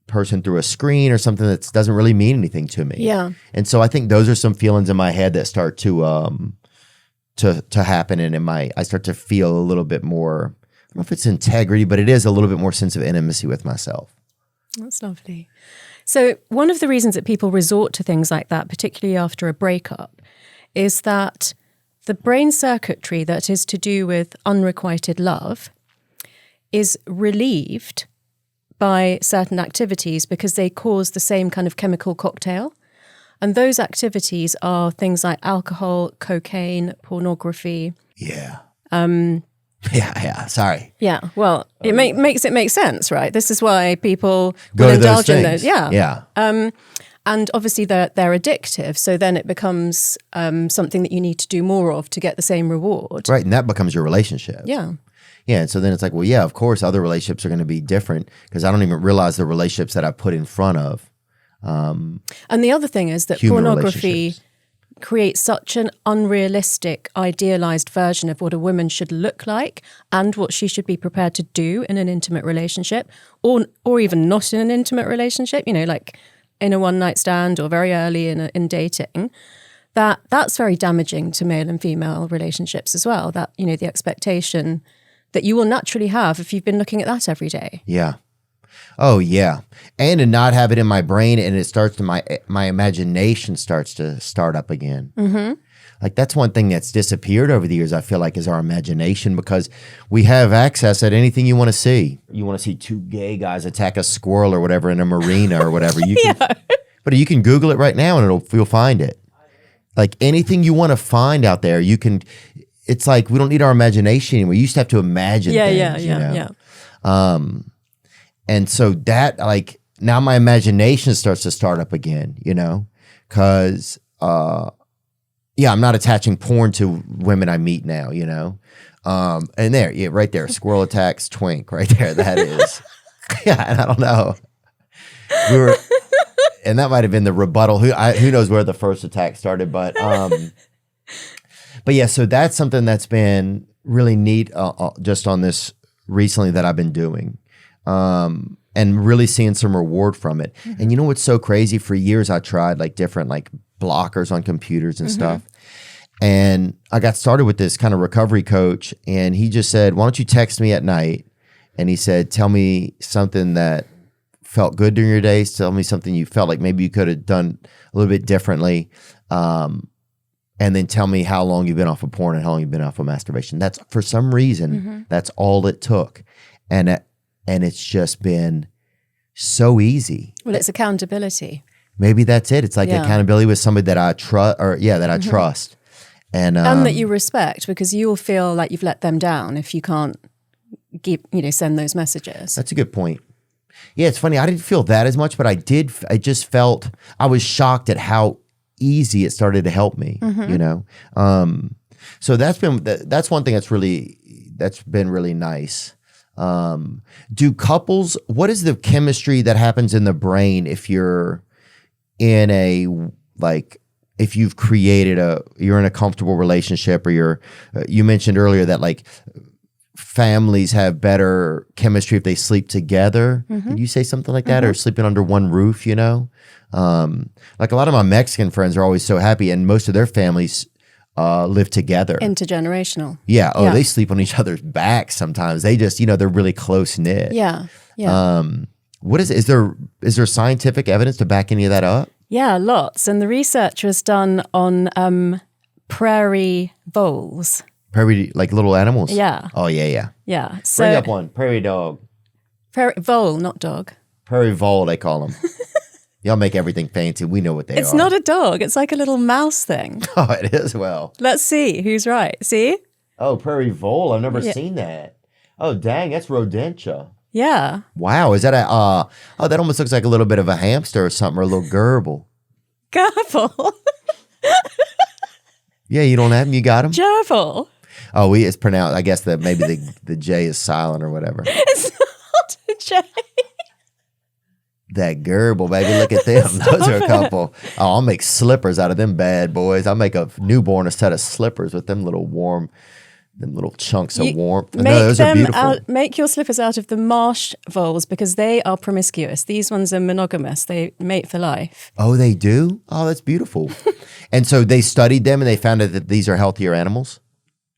person through a screen or something that doesn't really mean anything to me. Yeah. And so I think those are some feelings in my head that start to happen, and I start to feel a little bit more, I don't know if it's integrity, but it is a little bit more sense of intimacy with myself. That's lovely. So one of the reasons that people resort to things like that, particularly after a breakup, is that the brain circuitry that is to do with unrequited love is relieved by certain activities because they cause the same kind of chemical cocktail. And those activities are things like alcohol, cocaine, pornography. Yeah. Sorry. Yeah. Well, it makes it make sense, right? This is why people Go will to those indulge in things. those. Yeah. Yeah. And obviously they're addictive. So then it becomes something that you need to do more of to get the same reward. Right. And that becomes your relationship. Yeah. Yeah. And so then it's like, well, yeah, of course, other relationships are going to be different because I don't even realize the relationships that I put in front of. And the other thing is that Human pornography creates such an unrealistic, idealized version of what a woman should look like and what she should be prepared to do in an intimate relationship, or even not in an intimate relationship, like in a one-night stand or very early in dating, that's very damaging to male and female relationships as well. That, the expectation that you will naturally have if you've been looking at that every day. Yeah. Oh, yeah. And to not have it in my brain, and it starts to my imagination starts to start up again. Mm-hmm. Like that's one thing that's disappeared over the years, I feel like, is our imagination, because we have access at anything you want to see. You want to see two gay guys attack a squirrel or whatever in a marina or whatever. You can, but you can Google it right now and you'll find it. Like anything you want to find out there, you can. It's like we don't need our imagination anymore. You used to have to imagine things. Yeah. And so that, like, now my imagination starts to start up again, because, I'm not attaching porn to women I meet now, and right there, squirrel attacks twink right there. That is, and I don't know. And that might've been the rebuttal. Who knows where the first attack started, but yeah, so that's something that's been really neat just on this recently that I've been doing. And really seeing some reward from it. Mm-hmm. And you know what's so crazy? For years, I tried like different like blockers on computers and stuff. And I got started with this kind of recovery coach, and he just said, why don't you text me at night? And he said, tell me something that felt good during your days. Tell me something you felt like maybe you could have done a little bit differently. And then tell me how long you've been off of porn and how long you've been off of masturbation. That's, for some reason, that's all it took. And it's just been so easy. Well, it's accountability. Maybe that's it. It's like accountability with somebody that I trust, I trust. And that you respect, because you'll feel like you've let them down if you can't send those messages. That's a good point. Yeah, it's funny. I didn't feel that as much, but I did. I just felt, I was shocked at how easy it started to help me, So that's one thing that's been really nice. Do couples, what is the chemistry that happens in the brain if you're in if you've created you're in a comfortable relationship, or you mentioned earlier that like families have better chemistry if they sleep together. Did you say something like that? Or sleeping under one roof, like a lot of my Mexican friends are always so happy, and most of their families live together. Intergenerational. Yeah. Oh, they sleep on each other's backs sometimes. They just, they're really close knit. Yeah. Yeah. What is there scientific evidence to back any of that up? Yeah, lots. And the research was done on prairie voles. Prairie, like little animals? Yeah. Oh, yeah. Yeah. So, bring up one. Prairie dog. Prairie vole, not dog. Prairie vole, they call them. Y'all make everything fancy. We know what they are. It's not a dog. It's like a little mouse thing. Oh, it is? Well. Let's see who's right. See? Oh, prairie vole. I've never seen that. Oh, dang. That's rodentia. Yeah. Wow. Is that that almost looks like a little bit of a hamster or something, or a little gerbil. Gerbil? Yeah, you don't have them? You got them? Gerbil. Oh, it's pronounced, I guess that maybe the J is silent or whatever. It's not. That gerbil, baby. Look at them. Those are a couple. Oh, I'll make slippers out of them bad boys. I'll make a newborn a set of slippers with them little chunks of warmth. No, those are beautiful. Make your slippers out of the marsh voles because they are promiscuous. These ones are monogamous. They mate for life. Oh, they do? Oh, that's beautiful. And so they studied them and they found out that these are healthier animals?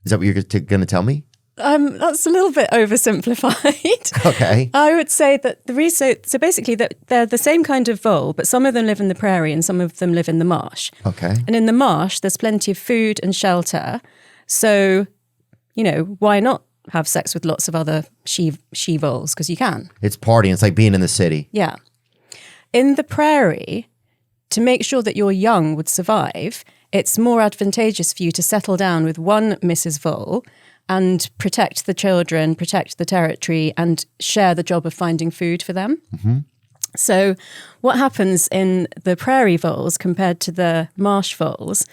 Is that what you're going to tell me? That's a little bit oversimplified. Okay. I would say that the research, so basically that they're the same kind of vole, but some of them live in the prairie and some of them live in the marsh. Okay. And in the marsh, there's plenty of food and shelter. So, why not have sex with lots of other she voles? Because you can. It's partying. It's like being in the city. Yeah. In the prairie, to make sure that your young would survive, it's more advantageous for you to settle down with one Mrs. Vole and protect the children, protect the territory, and share the job of finding food for them. Mm-hmm. So what happens in the prairie voles compared to the marsh voles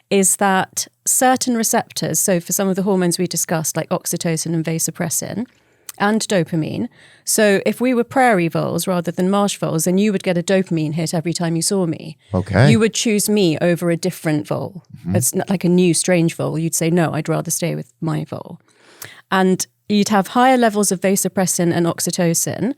is that certain receptors, so for some of the hormones we discussed, like oxytocin and vasopressin, and dopamine. So if we were prairie voles rather than marsh voles, then you would get a dopamine hit every time you saw me. Okay. You would choose me over a different vole. Mm-hmm. It's not like a new strange vole. You'd say, no, I'd rather stay with my vole. And you'd have higher levels of vasopressin and oxytocin,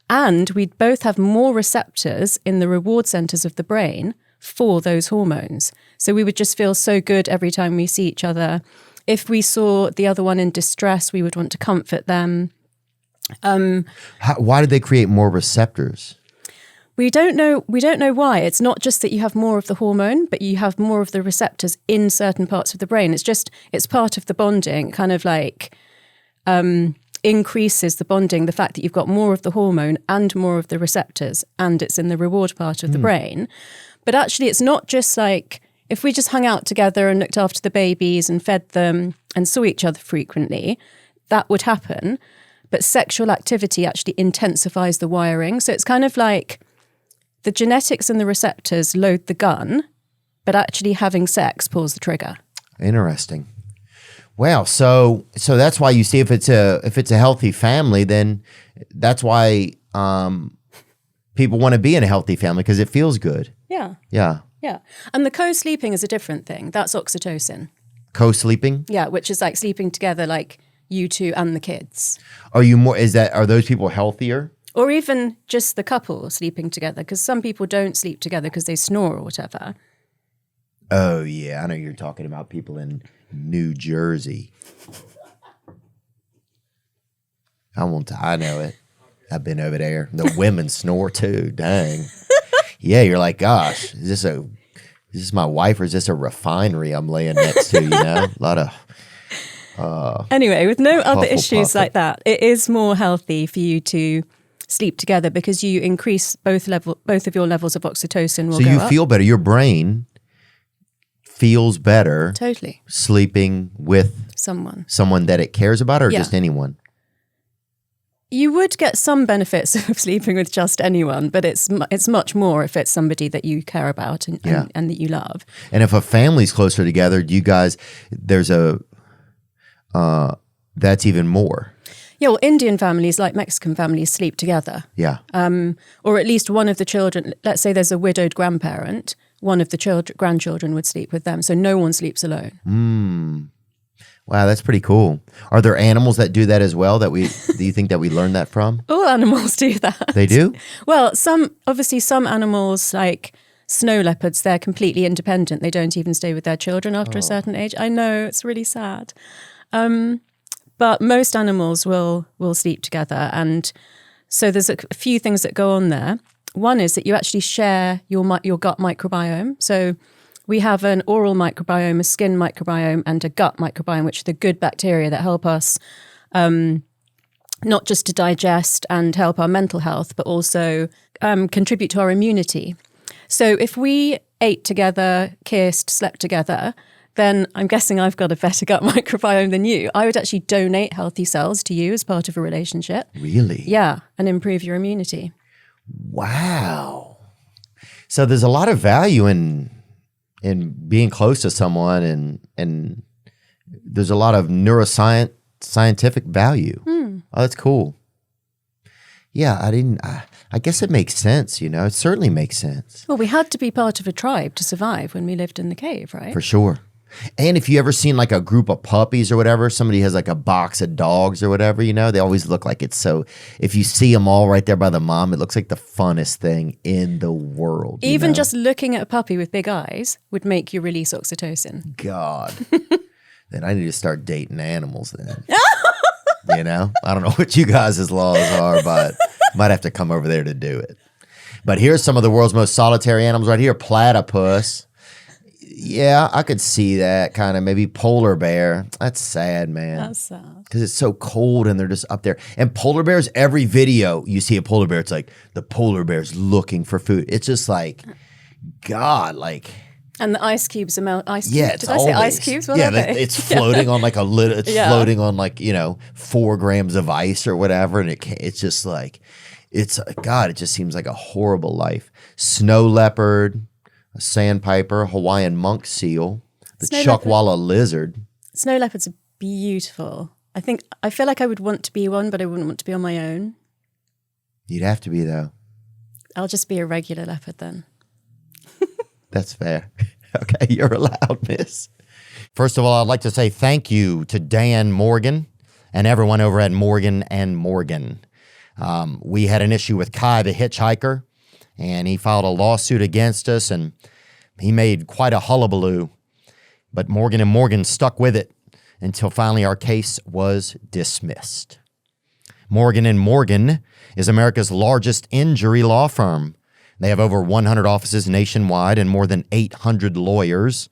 and we'd both have more receptors in the reward centers of the brain for those hormones. So we would just feel so good every time we see each other. If we saw the other one in distress, we would want to comfort them. Why did they create more receptors? We don't know why. It's not just that you have more of the hormone, but you have more of the receptors in certain parts of the brain. It's part of the bonding, kind of like increases the bonding, the fact that you've got more of the hormone and more of the receptors, and it's in the reward part of the brain. But actually, it's not just like, if we just hung out together and looked after the babies and fed them and saw each other frequently, that would happen. But sexual activity actually intensifies the wiring. So it's kind of like the genetics and the receptors load the gun, but actually having sex pulls the trigger. Interesting. Wow. So that's why you see if it's a healthy family, then that's why people want to be in a healthy family because it feels good. Yeah. Yeah. Yeah. And the co-sleeping is a different thing. That's oxytocin. Co-sleeping? Yeah, which is like sleeping together, like you two and the kids. Are those people healthier? Or even just the couple sleeping together, because some people don't sleep together because they snore or whatever. Oh, yeah. I know you're talking about people in New Jersey. I know it. I've been over there. The women snore too. Dang. Yeah, you're like, gosh, is this my wife or is this a refinery I'm laying next to, A lot of... Anyway, with no other issues like that, it is more healthy for you to sleep together because you increase both of your levels of oxytocin will go up. So you feel better. Your brain feels better. Totally. Sleeping with someone that it cares about or just anyone? You would get some benefits of sleeping with just anyone, but it's much more if it's somebody that you care about and that you love. And if a family's closer together, that's even more. Yeah, well, Indian families, like Mexican families, sleep together. Yeah. Or at least one of the children, let's say there's a widowed grandparent, one of the grandchildren would sleep with them. So no one sleeps alone. Wow, that's pretty cool. Are there animals that do that as well? Do you think that we learned that from? All animals do that. They do? Well, some animals like snow leopards, they're completely independent. They don't even stay with their children after a certain age. I know, it's really sad. But most animals will sleep together. And so there's a few things that go on there. One is that you actually share your gut microbiome. So we have an oral microbiome, a skin microbiome, and a gut microbiome, which are the good bacteria that help us not just to digest and help our mental health, but also contribute to our immunity. So if we ate together, kissed, slept together, then I'm guessing I've got a better gut microbiome than you. I would actually donate healthy cells to you as part of a relationship. Really? Yeah, and improve your immunity. Wow. So there's a lot of value in being close to someone and there's a lot of scientific value. Oh, that's cool. Yeah, I guess it makes sense, it certainly makes sense. Well, we had to be part of a tribe to survive when we lived in the cave, right? For sure. And if you ever seen like a group of puppies or whatever, somebody has like a box of dogs or whatever, they always look like it's so, if you see them all right there by the mom, it looks like the funnest thing in the world. Even just looking at a puppy with big eyes would make you release oxytocin. God. Then I need to start dating animals then. I don't know what you guys' laws are, but might have to come over there to do it. But here's some of the world's most solitary animals right here. Platypus. Yeah, I could see that kind of. Maybe polar bear. That's sad, man. That's sad. Because it's so cold and they're just up there. And polar bears, every video you see a polar bear, it's like the polar bear's looking for food. It's just like, God, like... And the ice cubes are ice cubes. Yeah, Did I say ice cubes? What are they? It's floating on like a little. It's floating on like 4 grams of ice or whatever, and it's just like, God. It just seems like a horrible life. Snow leopard, a sandpiper, Hawaiian monk seal, the chuckwalla lizard. Snow leopards are beautiful. I feel like I would want to be one, but I wouldn't want to be on my own. You'd have to be though. I'll just be a regular leopard then. That's fair. Okay, you're allowed, miss. First of all, I'd like to say thank you to Dan Morgan and everyone over at Morgan & Morgan. We had an issue with Kai the hitchhiker, and he filed a lawsuit against us, and he made quite a hullabaloo. But Morgan & Morgan stuck with it until finally our case was dismissed. Morgan & Morgan is America's largest injury law firm. They have over 100 offices nationwide and more than 800 lawyers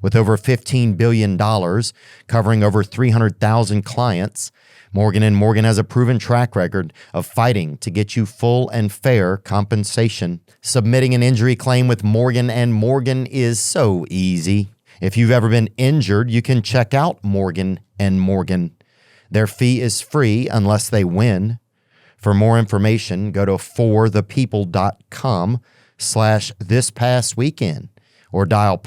with over $15 billion, covering over 300,000 clients. Morgan & Morgan has a proven track record of fighting to get you full and fair compensation. Submitting an injury claim with Morgan & Morgan is so easy. If you've ever been injured, you can check out Morgan & Morgan. Their fee is free unless they win. For more information, go to forthepeople.com/thispastweekend or dial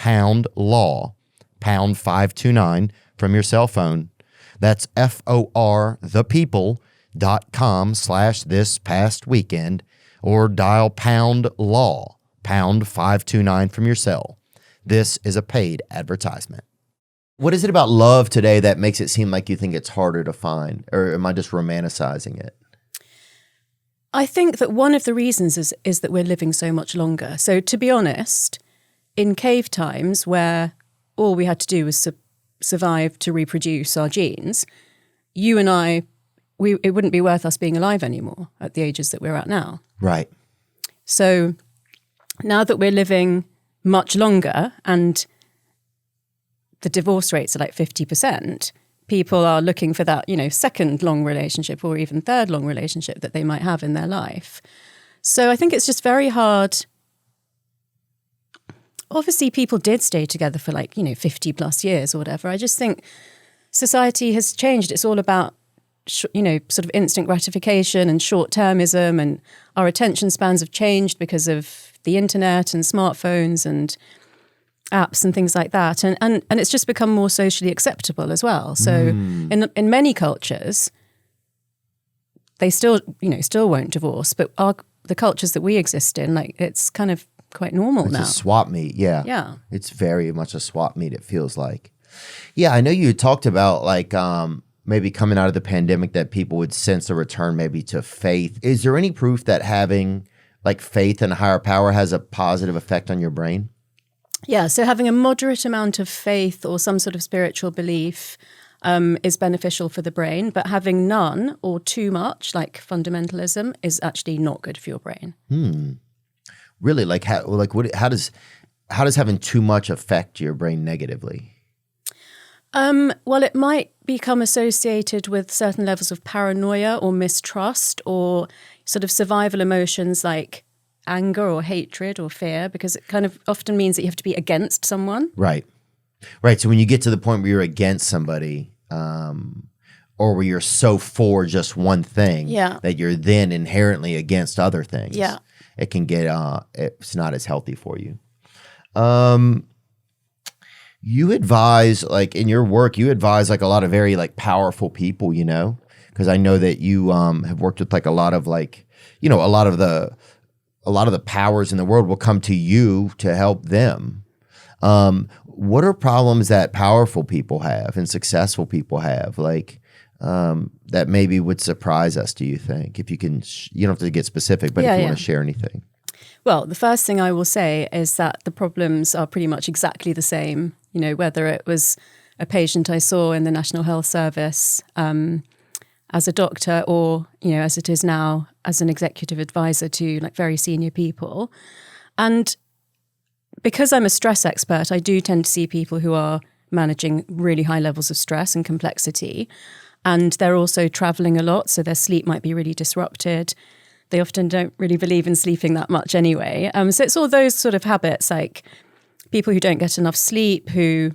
#law, #529 from your cell phone. That's forthepeople.com/thispastweekend or dial #law, #529 from your cell. This is a paid advertisement. What is it about love today that makes it seem like you think it's harder to find? Or am I just romanticizing it? I think that one of the reasons is that we're living so much longer. So to be honest, in cave times where all we had to do was survive to reproduce our genes, you and I, it wouldn't be worth us being alive anymore at the ages that we're at now. Right. So now that we're living much longer and the divorce rates are like 50%, people are looking for that, second long relationship or even third long relationship that they might have in their life. So I think it's just very hard. Obviously, people did stay together for 50 plus years or whatever. I just think society has changed. It's all about, sort of instant gratification and short-termism, and our attention spans have changed because of the internet and smartphones and apps and things like that, and it's just become more socially acceptable as well. So in many cultures, they still won't divorce, but the cultures that we exist in, it's kind of quite normal now. It's a swap meet, yeah. Yeah. It's very much a swap meet, it feels like. Yeah, I know you talked about maybe coming out of the pandemic that people would sense a return maybe to faith. Is there any proof that having faith in a higher power has a positive effect on your brain? Yeah, so having a moderate amount of faith or some sort of spiritual belief is beneficial for the brain, but having none or too much, like fundamentalism, is actually not good for your brain. Really? How does having too much affect your brain negatively? Well, it might become associated with certain levels of paranoia or mistrust or sort of survival emotions like anger or hatred or fear, because it kind of often means that you have to be against someone. Right. So when you get to the point where you're against somebody, or where you're so for just one thing that you're then inherently against other things, it can get, it's not as healthy for you. You advise, in your work, you advise a lot of very powerful people, because I know that you have worked with a lot of a lot of the powers in the world will come to you to help them. What are problems that powerful people have and successful people have, like that maybe would surprise us? Do you think? If you can, you don't have to get specific, but if you want to share anything. Well, the first thing I will say is that the problems are pretty much exactly the same. Whether it was a patient I saw in the National Health Service as a doctor, or as it is now as an executive advisor to like very senior people. And because I'm a stress expert, I do tend to see people who are managing really high levels of stress and complexity. And they're also traveling a lot, so their sleep might be really disrupted. They often don't really believe in sleeping that much anyway. So it's all those sort of habits, like people who don't get enough sleep, who,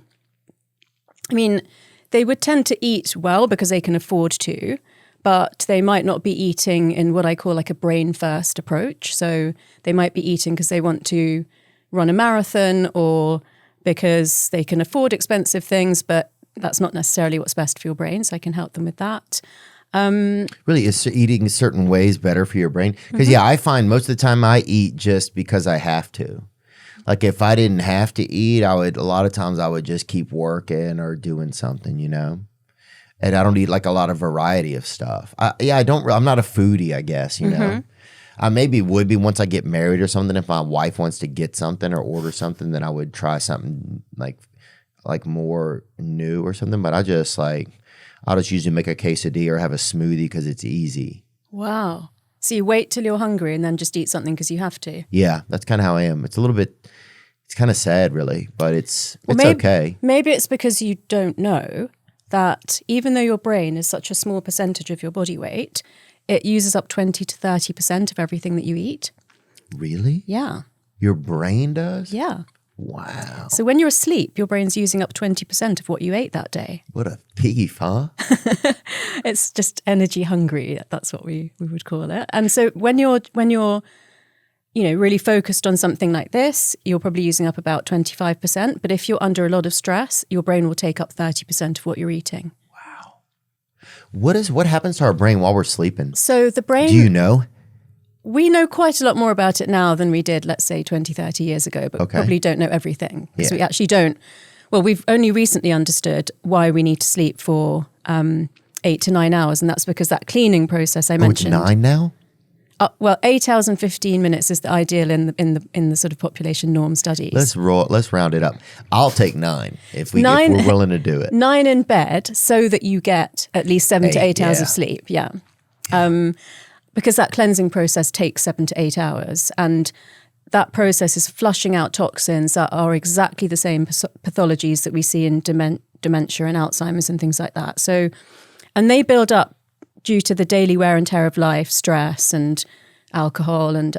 they would tend to eat well because they can afford to, but they might not be eating in what I call like a brain first approach. So they might be eating because they want to run a marathon or because they can afford expensive things, but that's not necessarily what's best for your brain. So I can help them with that. Really, is eating certain ways better for your brain? Because I find most of the time I eat just because I have to. Like if I didn't have to eat, a lot of times I would just keep working or doing something, And I don't eat like a lot of variety of stuff. I'm not a foodie, I guess, I maybe would be once I get married or something. If my wife wants to get something or order something, then I would try something like more new or something. But I'll just usually make a quesadilla or have a smoothie because it's easy. Wow. So you wait till you're hungry and then just eat something because you have to? Yeah, that's kind of how I am. It's kind of sad really, but it's okay. Maybe it's because you don't know that even though your brain is such a small percentage of your body weight, it uses up 20 to 30% of everything that you eat. Really? Yeah. Your brain does? Yeah. Wow. So when you're asleep, your brain's using up 20% of what you ate that day. What a thief, huh? It's just energy hungry. That's what we would call it. And so when you're really focused on something like this, you're probably using up about 25%. But if you're under a lot of stress, your brain will take up 30% of what you're eating. Wow. What happens to our brain while we're sleeping? So the brain... Do you know? We know quite a lot more about it now than we did, let's say, 20, 30 years ago, but probably don't know everything. Because we actually don't. Well, we've only recently understood why we need to sleep for 8 to 9 hours. And that's because that cleaning process I mentioned. It's 9 now? 8 hours and 15 minutes is the ideal in the sort of population norm studies. Let's round it up. I'll take 9 if we're willing to do it. 9 in bed so that you get at least 7 to 8 hours of sleep. Yeah. Because that cleansing process takes 7 to 8 hours. And that process is flushing out toxins that are exactly the same pathologies that we see in dementia and Alzheimer's and things like that. So, and they build up due to the daily wear and tear of life, stress and alcohol and,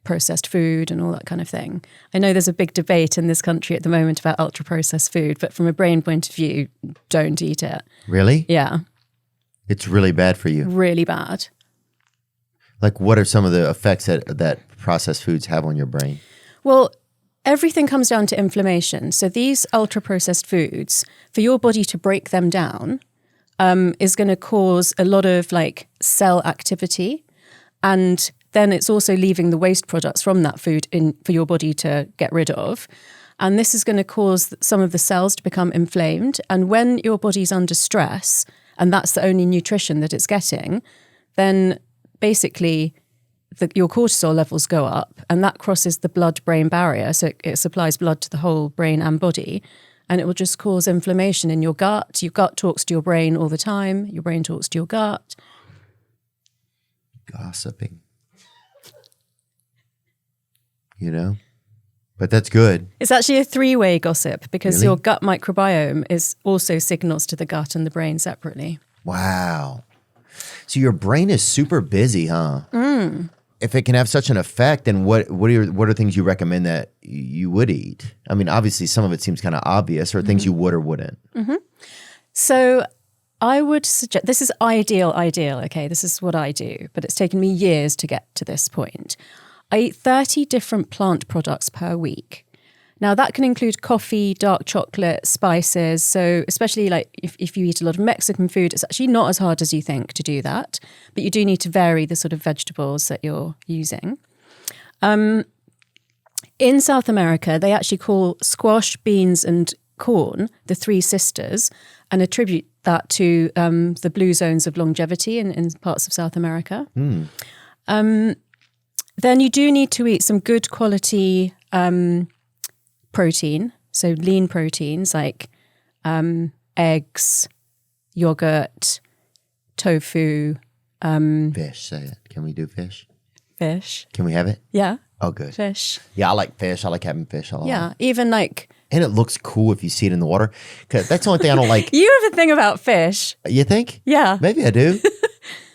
processed food and all that kind of thing. I know there's a big debate in this country at the moment about ultra-processed food, but from a brain point of view, don't eat it. Really? Yeah. It's really bad for you? Really bad. Like, what are some of the effects that processed foods have on your brain? Well, everything comes down to inflammation. So these ultra-processed foods, for your body to break them down, is going to cause a lot of cell activity. And then it's also leaving the waste products from that food for your body to get rid of. And this is going to cause some of the cells to become inflamed. And when your body's under stress, and that's the only nutrition that it's getting, then basically your cortisol levels go up, and that crosses the blood-brain barrier. So it supplies blood to the whole brain and body, and it will just cause inflammation in your gut. Your gut talks to your brain all the time. Your brain talks to your gut. Gossiping. But that's good. It's actually a 3-way gossip because Really? your gut microbiome is also signals to the gut and the brain separately. Wow. So your brain is super busy, huh? If it can have such an effect, then what are things you recommend that you would eat? I mean, obviously some of it seems kind of obvious, or things you would or wouldn't. So I would suggest, this is ideal, okay? This is what I do, but it's taken me years to get to this point. I eat 30 different plant products per week. Now, that can include coffee, dark chocolate, spices. So especially like if you eat a lot of Mexican food, it's actually not as hard as you think to do that. But you do need to vary the sort of vegetables that you're using. In South America, they actually call squash, beans and corn the three sisters and attribute that to the blue zones of longevity in parts of South America. Then you do need to eat some good quality protein, so lean proteins like eggs, yogurt, tofu. Fish, say it. Can we do fish? Fish. Can we have it? Yeah. Oh, good. Fish. Yeah, I like fish. I like having fish a lot. Yeah, even like... And it looks cool if you see it in the water. 'Cause that's the only thing I don't like. You have a thing about fish. You think? Yeah. Maybe I do.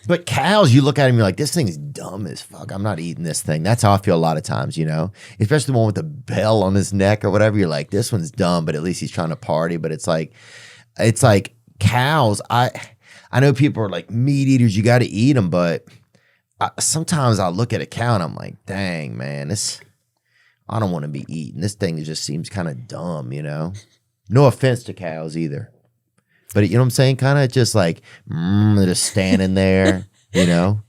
But cows, you look at them, you're like, this thing's dumb as fuck. I'm not eating this thing. That's how I feel a lot of times, you know? Especially the one with the bell on his neck or whatever. You're like, this one's dumb, but at least he's trying to party. But it's like cows. I know people are like meat eaters. You got to eat them. But sometimes I look at a cow and I'm like, dang, man, I don't want to be eating. This thing just seems kind of dumb, you know? No offense to cows either. But you know what I'm saying? Kind of just like, they're just standing there, you know?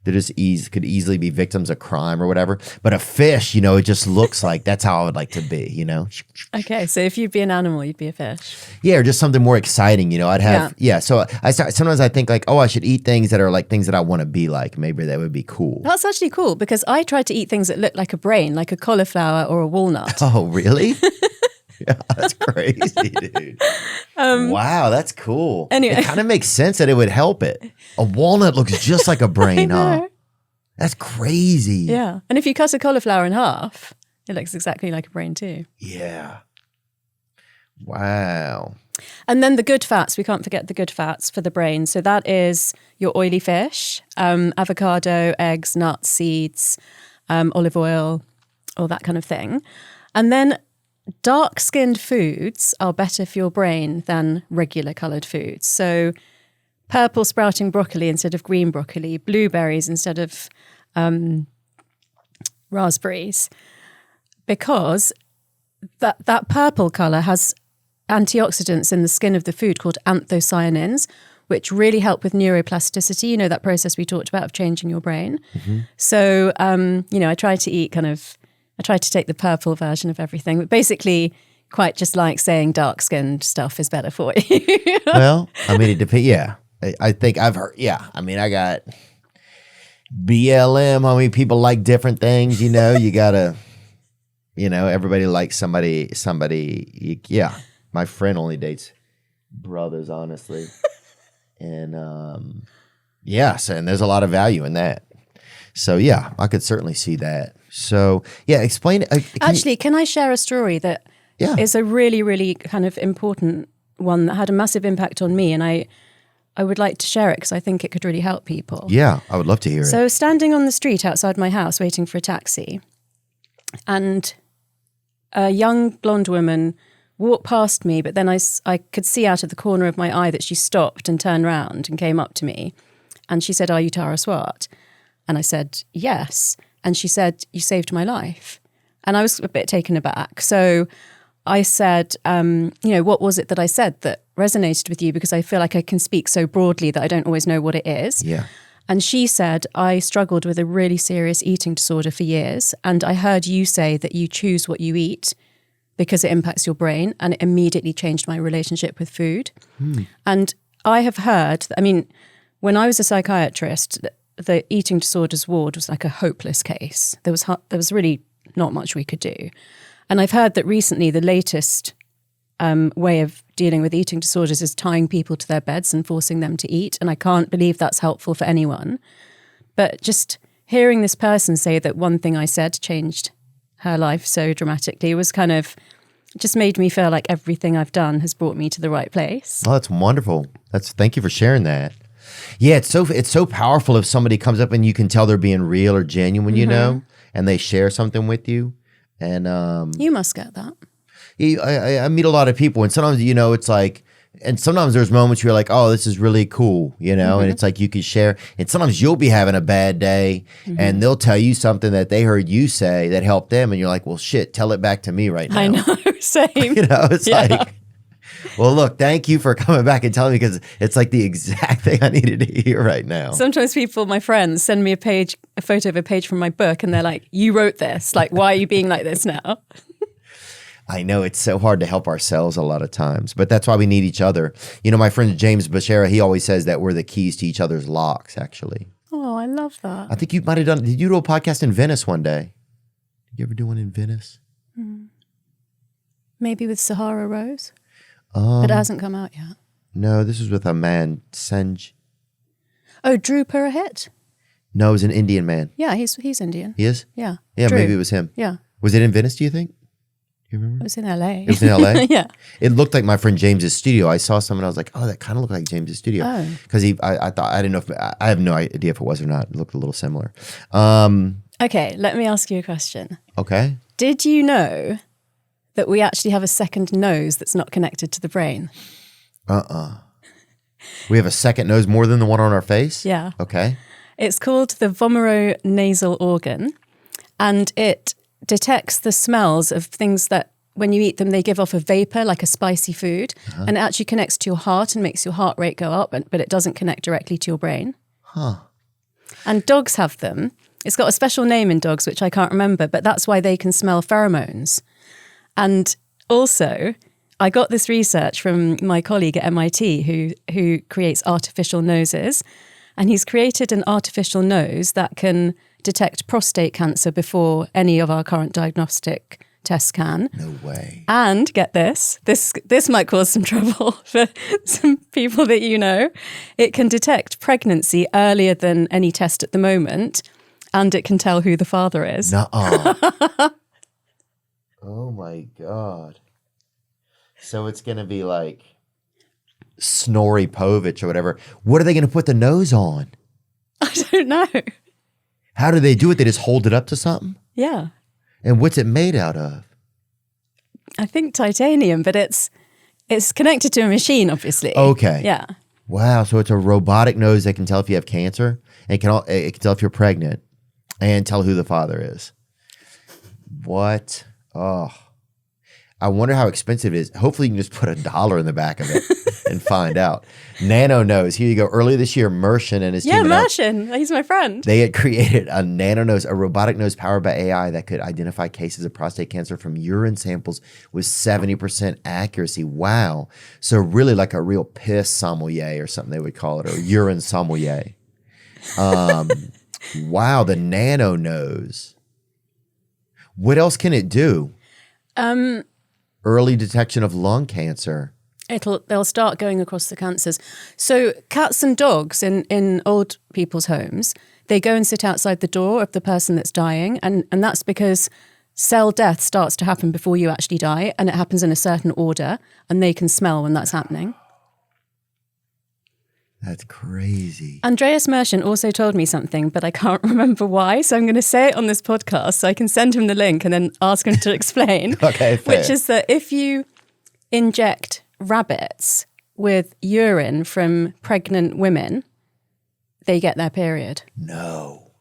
They just could easily be victims of crime or whatever. But a fish, you know, it just looks like that's how I would like to be, you know? Okay, so if you'd be an animal, you'd be a fish. Yeah, or just something more exciting, you know? I'd have, so sometimes I think like, oh, I should eat things that are like things that I want to be like. Maybe that would be cool. That's actually cool because I try to eat things that look like a brain, like a cauliflower or a walnut. Oh, really? Yeah, that's crazy, dude. Wow, that's cool. Anyway. It kind of makes sense that it would help it. A walnut looks just like a brain, huh? That's crazy. Yeah. And if you cut a cauliflower in half, it looks exactly like a brain too. Yeah. Wow. And then the good fats, we can't forget the good fats for the brain. So that is your oily fish, avocado, eggs, nuts, seeds, olive oil, all that kind of thing. And then dark-skinned foods are better for your brain than regular coloured foods. So purple sprouting broccoli instead of green broccoli, blueberries instead of raspberries, because that purple colour has antioxidants in the skin of the food called anthocyanins, which really help with neuroplasticity, you know, that process we talked about of changing your brain. Mm-hmm. So, you know, I try to take the purple version of everything, but basically quite just like saying dark-skinned stuff is better for you. Well, I mean, it depends. Yeah. I think I've heard, I mean, I got BLM. I mean, people like different things, you know, you gotta, you know, everybody likes somebody, yeah. My friend only dates brothers, honestly. And, and there's a lot of value in that. So, yeah, I could certainly see that. So, yeah, explain. Can I share a story that is a really, really kind of important one that had a massive impact on me? And I would like to share it because I think it could really help people. Yeah, I would love to hear it. So, standing on the street outside my house waiting for a taxi, and a young blonde woman walked past me, but then I could see out of the corner of my eye that she stopped and turned round and came up to me. And she said, "Are you Tara Swart?" And I said, "Yes." And she said, "You saved my life." And I was a bit taken aback. So I said, you know, what was it that I said that resonated with you? Because I feel like I can speak so broadly that I don't always know what it is. Yeah. And she said, "I struggled with a really serious eating disorder for years. And I heard you say that you choose what you eat because it impacts your brain. And it immediately changed my relationship with food." And I have heard, I mean, when I was a psychiatrist, the eating disorders ward was like a hopeless case. There was really not much we could do. And I've heard that recently the latest way of dealing with eating disorders is tying people to their beds and forcing them to eat. And I can't believe that's helpful for anyone. But just hearing this person say that one thing I said changed her life so dramatically was kind of just made me feel like everything I've done has brought me to the right place. Oh, that's wonderful. Thank you for sharing that. Yeah, it's so powerful if somebody comes up and you can tell they're being real or genuine, you know, and they share something with you. And you must get that. I meet a lot of people, and sometimes, you know, it's like And sometimes there's moments where you're like, oh, this is really cool, you know, and it's like you can share. And sometimes you'll be having a bad day and they'll tell you something that they heard you say that helped them. And you're like, well, shit, tell it back to me right now. I know, same. You know, it's like, well, look, thank you for coming back and telling me, because it's like the exact thing I needed to hear right now. Sometimes people, my friends, send me a photo of a page from my book and they're like, you wrote this. Like, why are you being like this now? I know it's so hard to help ourselves a lot of times, but that's why we need each other. You know, my friend James Bashara, he always says that we're the keys to each other's locks, actually. Oh, I love that. I think you might have done, did you do a podcast in Venice one day? Did you ever do one in Venice? Maybe with Sahara Rose? But it hasn't come out yet. No, this was with a man, Sanj. Oh, Drew Purohit? No, it was an Indian man. Yeah, he's Indian. He is? Yeah. Yeah, Drew. maybe it was him. Yeah. Was it in Venice, do you think? You remember? It was in LA. It was in LA? Yeah. It looked like my friend James's studio. I saw some and I was like, oh, that kind of looked like James's studio. Oh. Because I thought, I didn't know if, I have no idea if it was or not. It looked a little similar. Okay, let me ask you a question. Okay. Did you know that we actually have a second nose that's not connected to the brain? We have a second nose more than the one on our face? Yeah. Okay. It's called the vomeronasal organ, and it detects the smells of things that when you eat them, they give off a vapor like a spicy food, and it actually connects to your heart and makes your heart rate go up, but it doesn't connect directly to your brain. And dogs have them. It's got a special name in dogs, which I can't remember, but that's why they can smell pheromones. And also, I got this research from my colleague at MIT who creates artificial noses, and he's created an artificial nose that can detect prostate cancer before any of our current diagnostic tests can. No way. And get this might cause some trouble for some people that you know. It can detect pregnancy earlier than any test at the moment, and it can tell who the father is. Nuh-uh. Oh my God. So it's going to be like Snorri Povich or whatever. What are they going to put the nose on? I don't know. How do they do it? They just hold it up to something? Yeah. And what's it made out of? I think titanium, but it's connected to a machine, obviously. Okay. Yeah. Wow. So it's a robotic nose that can tell if you have cancer, and it can tell if you're pregnant, and tell who the father is. What? Oh. I wonder how expensive it is. Hopefully you can just put $1 in the back of it and find out. Nano nose. Here you go. Earlier this year, Mershin and his team. Yeah, Mershin. He's my friend. They had created a nano nose, a robotic nose powered by AI that could identify cases of prostate cancer from urine samples with 70% accuracy. Wow. So really like a real piss sommelier or something they would call it, or urine sommelier. Wow, the nano nose. What else can it do? Early detection of lung cancer. They'll start going across the cancers. So cats and dogs in old people's homes, they go and sit outside the door of the person that's dying, and that's because cell death starts to happen before you actually die, and it happens in a certain order, and they can smell when that's happening. That's crazy. Andreas Mershin also told me something, but I can't remember why. So I'm going to say it on this podcast so I can send him the link and then ask him to explain. Okay, fair. Which is that if you inject rabbits with urine from pregnant women, they get their period. No.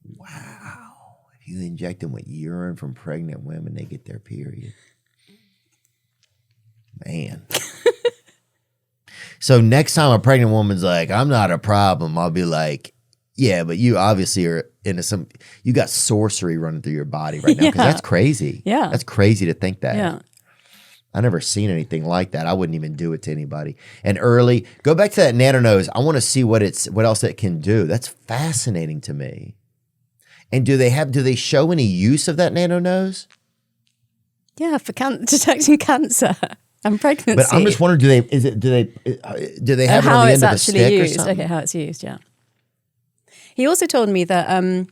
Wow. If you inject them with urine from pregnant women, they get their period. Man. So next time a pregnant woman's like, I'm not a problem, I'll be like, yeah, but you obviously are into you got sorcery running through your body right now. Because that's crazy. Yeah. That's crazy to think that. Yeah. I never seen anything like that. I wouldn't even do it to anybody. And go back to that nano nose. I want to see what else it can do. That's fascinating to me. And do they show any use of that nano nose? Yeah, for detecting cancer. And pregnancy. But I'm just wondering, do they have it how on the it's end of a actually stick or used? something? Okay, how it's used, yeah. He also told me that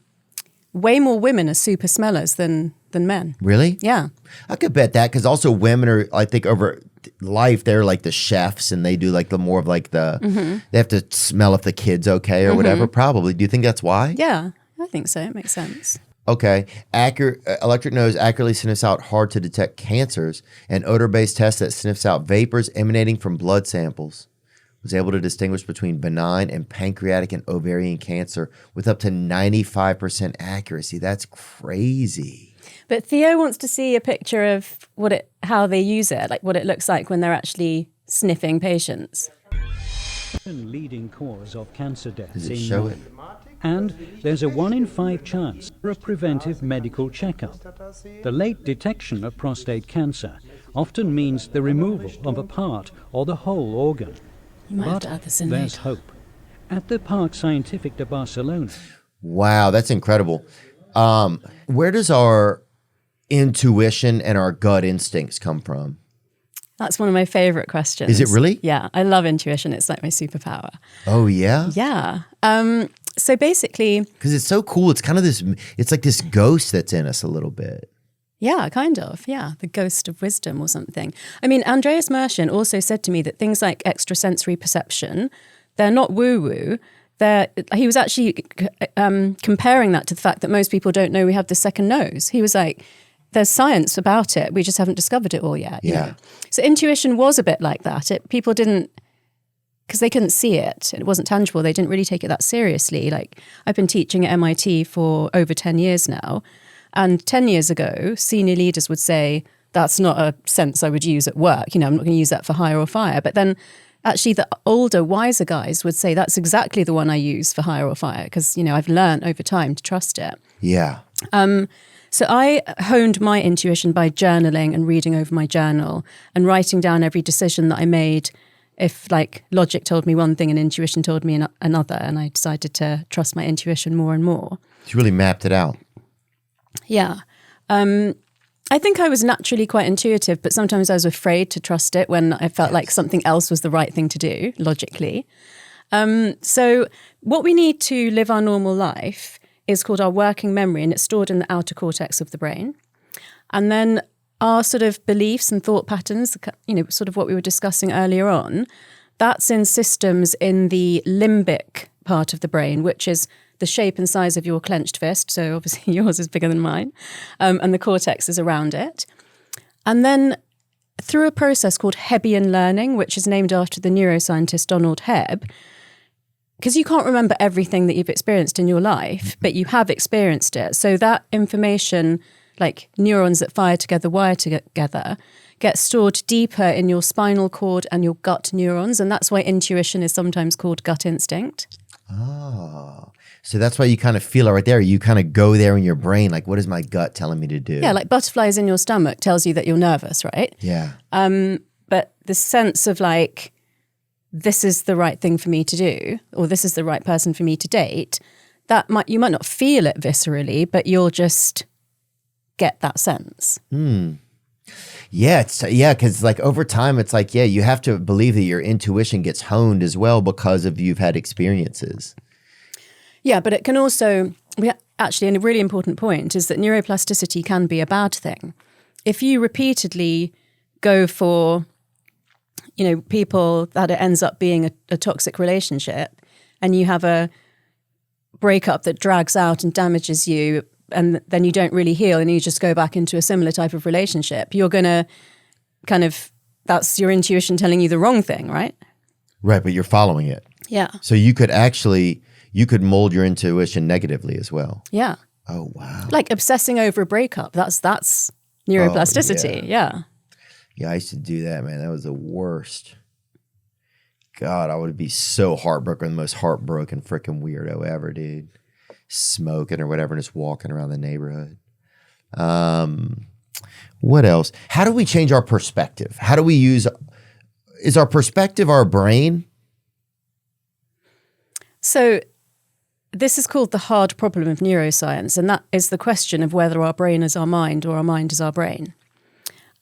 way more women are super smellers than men. Really? Yeah. I could bet that, because also women are, I think, over life, they're like the chefs, and they do like the more of like the, they have to smell if the kid's okay or whatever, probably. Do you think that's why? Yeah, I think so. It makes sense. Okay. Electric nose accurately sniffs out hard to detect cancers. An odor-based test that sniffs out vapors emanating from blood samples was able to distinguish between benign and pancreatic and ovarian cancer with up to 95% accuracy. That's crazy. But Theo wants to see a picture of how they use it, like what it looks like when they're actually sniffing patients. Leading cause of cancer deaths. Does it show it? And there's a 1 in 5 chance for a preventive medical checkup. The late detection of prostate cancer often means the removal of a part or the whole organ. You might have to add this in there's later. hope. At the Parc Scientific de Barcelona. Wow, that's incredible. Where does our intuition and our gut instincts come from? That's one of my favorite questions. Is it really? Yeah, I love intuition. It's like my superpower. Oh, yeah? Yeah. So basically... Because it's so cool. It's kind of it's like this ghost that's in us a little bit. Yeah, kind of. Yeah, the ghost of wisdom or something. I mean, Andreas Mershon also said to me that things like extrasensory perception, they're not woo-woo. He was actually comparing that to the fact that most people don't know we have the second nose. He was like, there's science about it. We just haven't discovered it all yet. Yeah. You know? So intuition was a bit like that. People didn't, because they couldn't see it. It wasn't tangible. They didn't really take it that seriously. Like, I've been teaching at MIT for over 10 years now. And 10 years ago, senior leaders would say, that's not a sense I would use at work. You know, I'm not going to use that for hire or fire. But then actually the older, wiser guys would say, that's exactly the one I use for hire or fire. Because, you know, I've learned over time to trust it. Yeah. So I honed my intuition by journaling and reading over my journal and writing down every decision that I made. If like logic told me one thing and intuition told me another, and I decided to trust my intuition more and more. You really mapped it out. Yeah. I think I was naturally quite intuitive, but sometimes I was afraid to trust it when I felt like something else was the right thing to do, logically. So what we need to live our normal life is called our working memory, and it's stored in the outer cortex of the brain. And then our sort of beliefs and thought patterns, you know, sort of what we were discussing earlier on, that's in systems in the limbic part of the brain, which is the shape and size of your clenched fist. So obviously yours is bigger than mine. And the cortex is around it. And then through a process called Hebbian learning, which is named after the neuroscientist Donald Hebb, because you can't remember everything that you've experienced in your life, but you have experienced it. So that information, like neurons that fire together, wire together, gets stored deeper in your spinal cord and your gut neurons. And that's why intuition is sometimes called gut instinct. Oh, so that's why you kind of feel it right there. You kind of go there in your brain, like, what is my gut telling me to do? Yeah, like butterflies in your stomach tells you that you're nervous, right? Yeah. But the sense of like, this is the right thing for me to do, or this is the right person for me to date, you might not feel it viscerally, but you'll just get that sense. Yeah, because like over time, it's like, yeah, you have to believe that your intuition gets honed as well because of you've had experiences. Yeah, but it can also, actually, a really important point is that neuroplasticity can be a bad thing. If you repeatedly go for, you know, people that it ends up being a toxic relationship, and you have a breakup that drags out and damages you, and then you don't really heal and you just go back into a similar type of relationship, you're going to that's your intuition telling you the wrong thing, right? Right, but you're following it. Yeah. So you could mold your intuition negatively as well. Yeah. Oh, wow. Like obsessing over a breakup, that's neuroplasticity. Oh, yeah. Yeah, I used to do that, man. That was the worst. God, I would be so heartbroken, the most heartbroken freaking weirdo ever, dude. Smoking or whatever, and just walking around the neighborhood. What else? How do we change our perspective? How do we is our perspective our brain? So this is called the hard problem of neuroscience, and that is the question of whether our brain is our mind or our mind is our brain.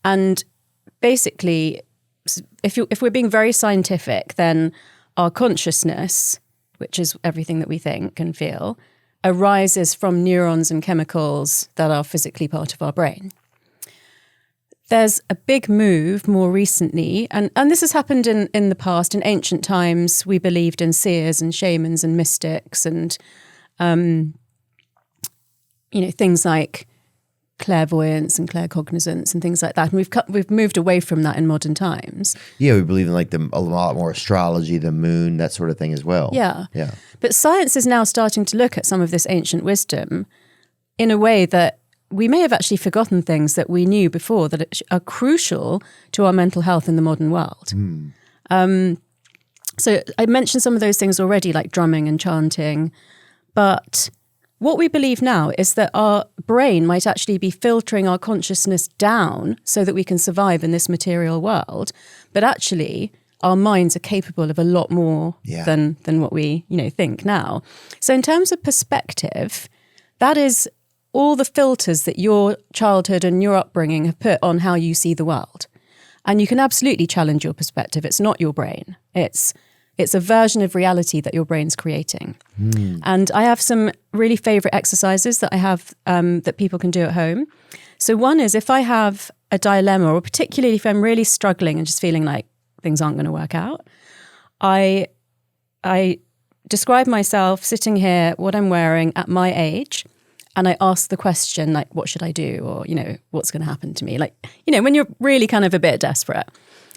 And basically, if we're being very scientific, then our consciousness, which is everything that we think and feel, arises from neurons and chemicals that are physically part of our brain. There's a big move more recently, and this has happened in the past. In ancient times, we believed in seers and shamans and mystics, and things like clairvoyance and claircognizance and things like that. And we've moved away from that in modern times. Yeah, we believe in like a lot more astrology, the moon, that sort of thing as well. Yeah. Yeah. But science is now starting to look at some of this ancient wisdom in a way that we may have actually forgotten things that we knew before that are crucial to our mental health in the modern world. So I mentioned some of those things already, like drumming and chanting, but what we believe now is that our brain might actually be filtering our consciousness down so that we can survive in this material world. But actually, our minds are capable of a lot more than what we, think now. So in terms of perspective, that is all the filters that your childhood and your upbringing have put on how you see the world. And you can absolutely challenge your perspective. It's not your brain. It's a version of reality that your brain's creating. And I have some really favorite exercises that I have that people can do at home. So one is if I have a dilemma, or particularly if I'm really struggling and just feeling like things aren't going to work out, I describe myself sitting here, what I'm wearing at my age, and I ask the question, like, what should I do? Or, what's going to happen to me? Like, when you're really kind of a bit desperate.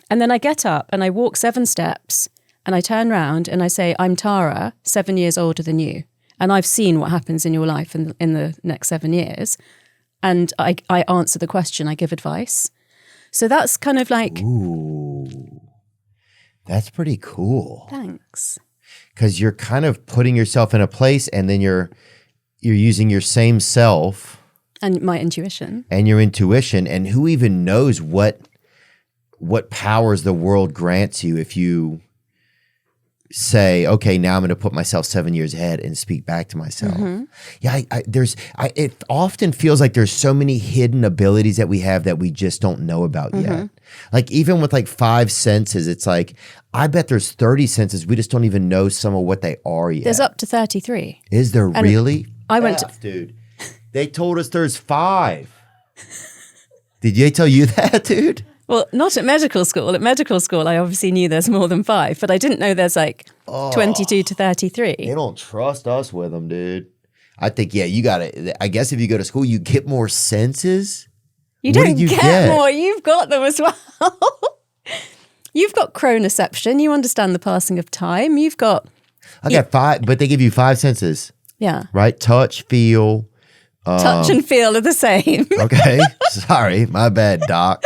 And then I get up and I walk 7 steps and I turn around and I say, I'm Tara, 7 years older than you. And I've seen what happens in your life in the next 7 years. And I answer the question, I give advice. So that's kind of like... Ooh, that's pretty cool. Thanks. Because you're kind of putting yourself in a place, and then you're using your same self. And my intuition. And your intuition. And who even knows what powers the world grants you if you say, okay, now I'm going to put myself 7 years ahead and speak back to myself. Yeah, it often feels like there's so many hidden abilities that we have that we just don't know about yet. Like even with like 5 senses, it's like, I bet there's 30 senses. We just don't even know some of what they are yet. There's up to 33. Is there really? I went to... Dude, they told us there's 5. Did they tell you that, dude? Well, not at medical school. At medical school, I obviously knew there's more than 5, but I didn't know there's like 22 to 33. They don't trust us with them, dude. I think, you got to, I guess if you go to school, you get more senses. You don't get more. You've got them as well. You've got chronoception. You understand the passing of time. You've got... I got 5, but they give you 5 senses. Yeah. Right? Touch, feel. Touch and feel are the same. Okay. Sorry. My bad, doc.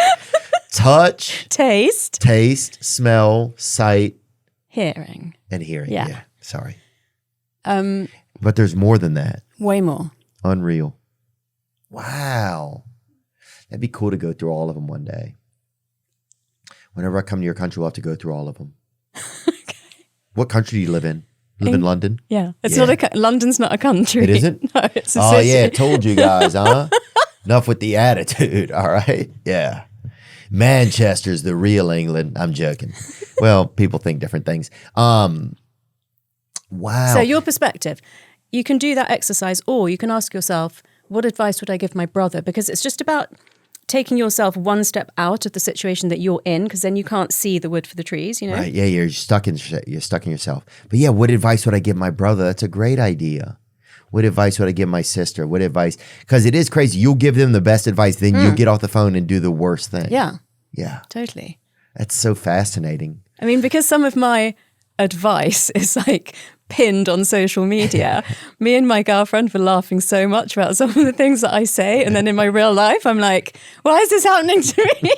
Touch. Taste, smell, sight. Hearing. And hearing. Yeah. Sorry. But there's more than that. Way more. Unreal. Wow. That'd be cool to go through all of them one day. Whenever I come to your country, we'll have to go through all of them. Okay. What country do you live in? You live in London? Yeah. It's not London's not a country. It isn't? No, it's a city. Yeah, told you guys, huh? Enough with the attitude, all right? Yeah. Manchester's the real England. I'm joking. Well, people think different things. Wow. So your perspective, you can do that exercise, or you can ask yourself, what advice would I give my brother? Because it's just about taking yourself one step out of the situation that you're in, because then you can't see the wood for the trees, Right, yeah, you're stuck in yourself. But yeah, what advice would I give my brother? That's a great idea. What advice would I give my sister? What advice? Because it is crazy. You'll give them the best advice, then you'll get off the phone and do the worst thing. Yeah. Yeah. Totally. That's so fascinating. I mean, because some of my advice is like pinned on social media, me and my girlfriend were laughing so much about some of the things that I say. And then in my real life, I'm like, why is this happening to me?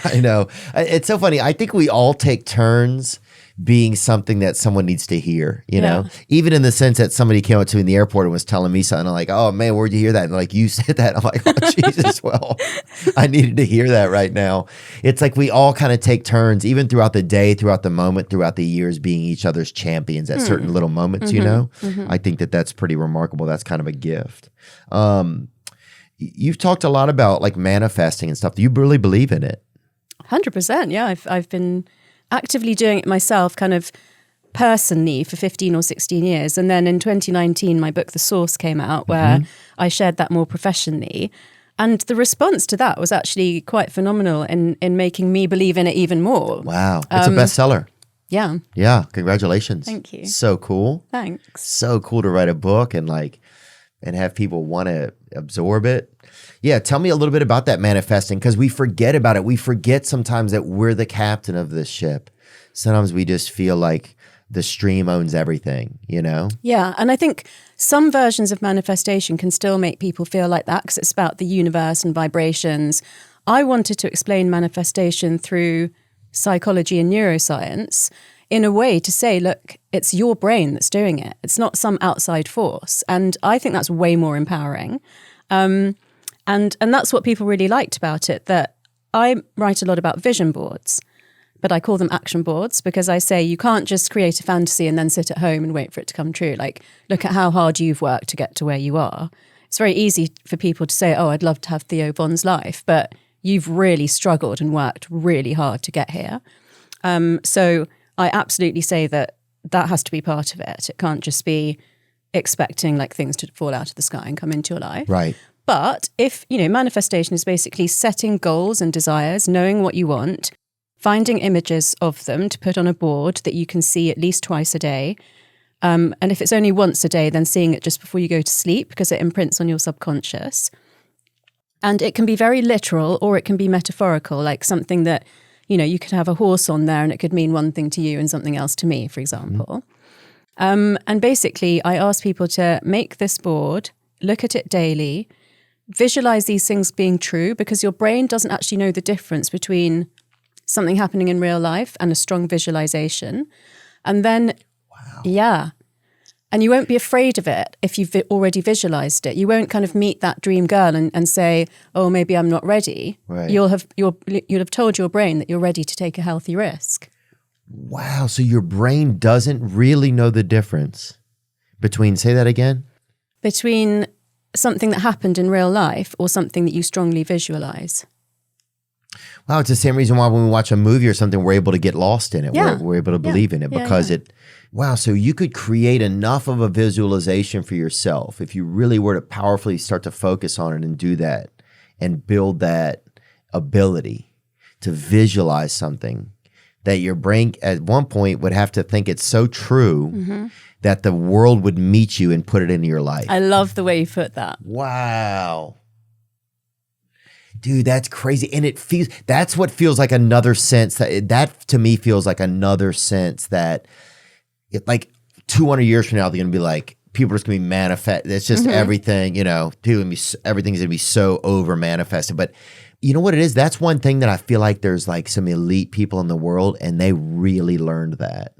I know. It's so funny. I think we all take turns being something that someone needs to hear, you know? Even in the sense that somebody came up to me in the airport and was telling me something, I'm like, oh man, where'd you hear that? And like, you said that. I'm like, oh Jesus, well, I needed to hear that right now. It's like we all kind of take turns, even throughout the day, throughout the moment, throughout the years, being each other's champions at certain little moments, you know? I think that that's pretty remarkable. That's kind of a gift. You've talked a lot about like manifesting and stuff. Do you really believe in it? 100%. Yeah. I've been actively doing it myself kind of personally for 15 or 16 years. And then in 2019, my book, The Source, came out where I shared that more professionally. And the response to that was actually quite phenomenal in making me believe in it even more. Wow. It's a bestseller. Yeah. Yeah, congratulations. Thank you. So cool. Thanks. So cool to write a book and have people want to absorb it. Yeah, tell me a little bit about that manifesting, because we forget about it. We forget sometimes that we're the captain of this ship. Sometimes we just feel like the stream owns everything, you know? Yeah, and I think some versions of manifestation can still make people feel like that because it's about the universe and vibrations. I wanted to explain manifestation through psychology and neuroscience in a way to say, look, it's your brain that's doing it. It's not some outside force. And I think that's way more empowering. And that's what people really liked about it, that I write a lot about vision boards, but I call them action boards because I say you can't just create a fantasy and then sit at home and wait for it to come true. Like, look at how hard you've worked to get to where you are. It's very easy for people to say, oh, I'd love to have Theo Von's life, but you've really struggled and worked really hard to get here. So I absolutely say that has to be part of it. It can't just be expecting like things to fall out of the sky and come into your life. Right. But if, manifestation is basically setting goals and desires, knowing what you want, finding images of them to put on a board that you can see at least twice a day. And if it's only once a day, then seeing it just before you go to sleep because it imprints on your subconscious. And it can be very literal or it can be metaphorical, like something that, you could have a horse on there and it could mean one thing to you and something else to me, for example. And basically, I ask people to make this board, look at it daily, visualize these things being true because your brain doesn't actually know the difference between something happening in real life and a strong visualization. And then, yeah. And you won't be afraid of it if you've already visualized it. You won't kind of meet that dream girl and say, oh, maybe I'm not ready. Right. You'll have told your brain that you're ready to take a healthy risk. Wow. So your brain doesn't really know the difference between, say that again? Between something that happened in real life or something that you strongly visualize. Wow, it's the same reason why when we watch a movie or something, we're able to get lost in it. Yeah. We're able to believe in it because wow, so you could create enough of a visualization for yourself if you really were to powerfully start to focus on it and do that and build that ability to visualize something that your brain at one point would have to think it's so true that the world would meet you and put it into your life. I love the way you put that. Wow. Dude, that's crazy. And that's what feels like another sense that to me feels like another sense that like 200 years from now, they're going to be like, people are just going to be manifest. It's just everything, everything's going to be so over manifested. But you know what it is? That's one thing that I feel like there's like some elite people in the world and they really learned that.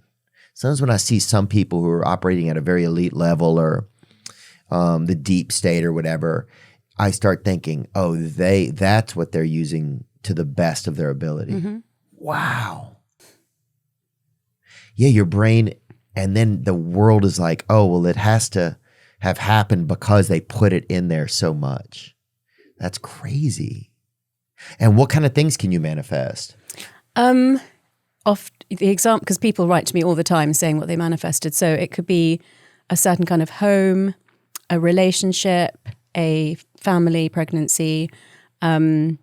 Sometimes when I see some people who are operating at a very elite level or the deep state or whatever, I start thinking, oh, that's what they're using to the best of their ability. Wow. Yeah, your brain, and then the world is like, oh, well, it has to have happened because they put it in there so much. That's crazy. And what kind of things can you manifest? Off the example, because people write to me all the time saying what they manifested. So it could be a certain kind of home, a relationship, a family, pregnancy, their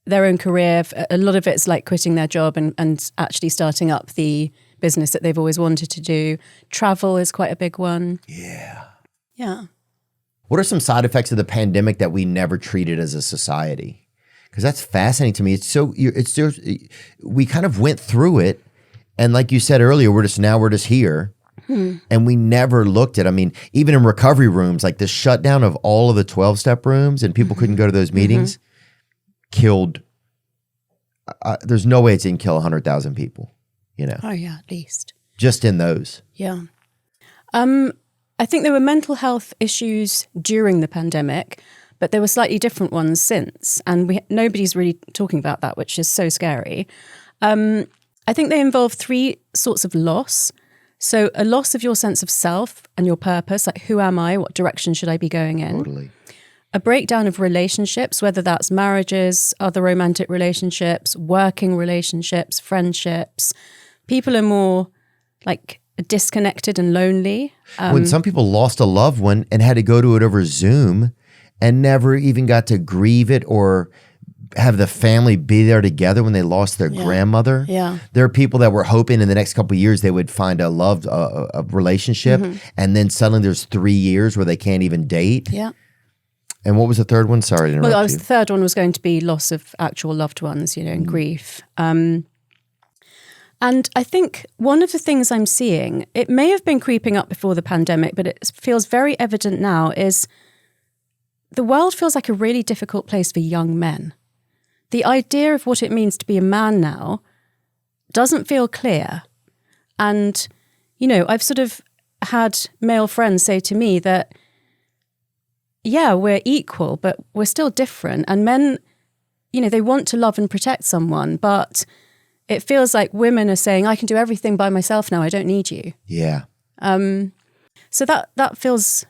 own career. A lot of it's like quitting their job and actually starting up the business that they've always wanted to do. Travel is quite a big one. Yeah. Yeah. What are some side effects of the pandemic that we never treated as a society? Because that's fascinating to me. We kind of went through it. And like you said earlier, we're just here. And we never looked at, even in recovery rooms, like the shutdown of all of the 12-step rooms and people couldn't go to those meetings killed, there's no way it didn't kill 100,000 people, Oh yeah, at least. Just in those. Yeah. I think there were mental health issues during the pandemic, but there were slightly different ones since. And nobody's really talking about that, which is so scary. I think they involve three sorts of loss. So a loss of your sense of self and your purpose, like who am I, what direction should I be going in? Totally. A breakdown of relationships, whether that's marriages, other romantic relationships, working relationships, friendships. People are more like disconnected and lonely. When some people lost a loved one and had to go to it over Zoom and never even got to grieve it or have the family be there together when they lost their grandmother. Yeah. There are people that were hoping in the next couple of years they would find a love a relationship, and then suddenly there's 3 years where they can't even date. Yeah. And what was the third one? Sorry to interrupt you. The third one was going to be loss of actual loved ones, and grief. And I think one of the things I'm seeing, it may have been creeping up before the pandemic, but it feels very evident now, is the world feels like a really difficult place for young men. The idea of what it means to be a man now doesn't feel clear. And, I've sort of had male friends say to me that, yeah, we're equal, but we're still different. And men, they want to love and protect someone, but it feels like women are saying, I can do everything by myself now, I don't need you. Yeah. So that feels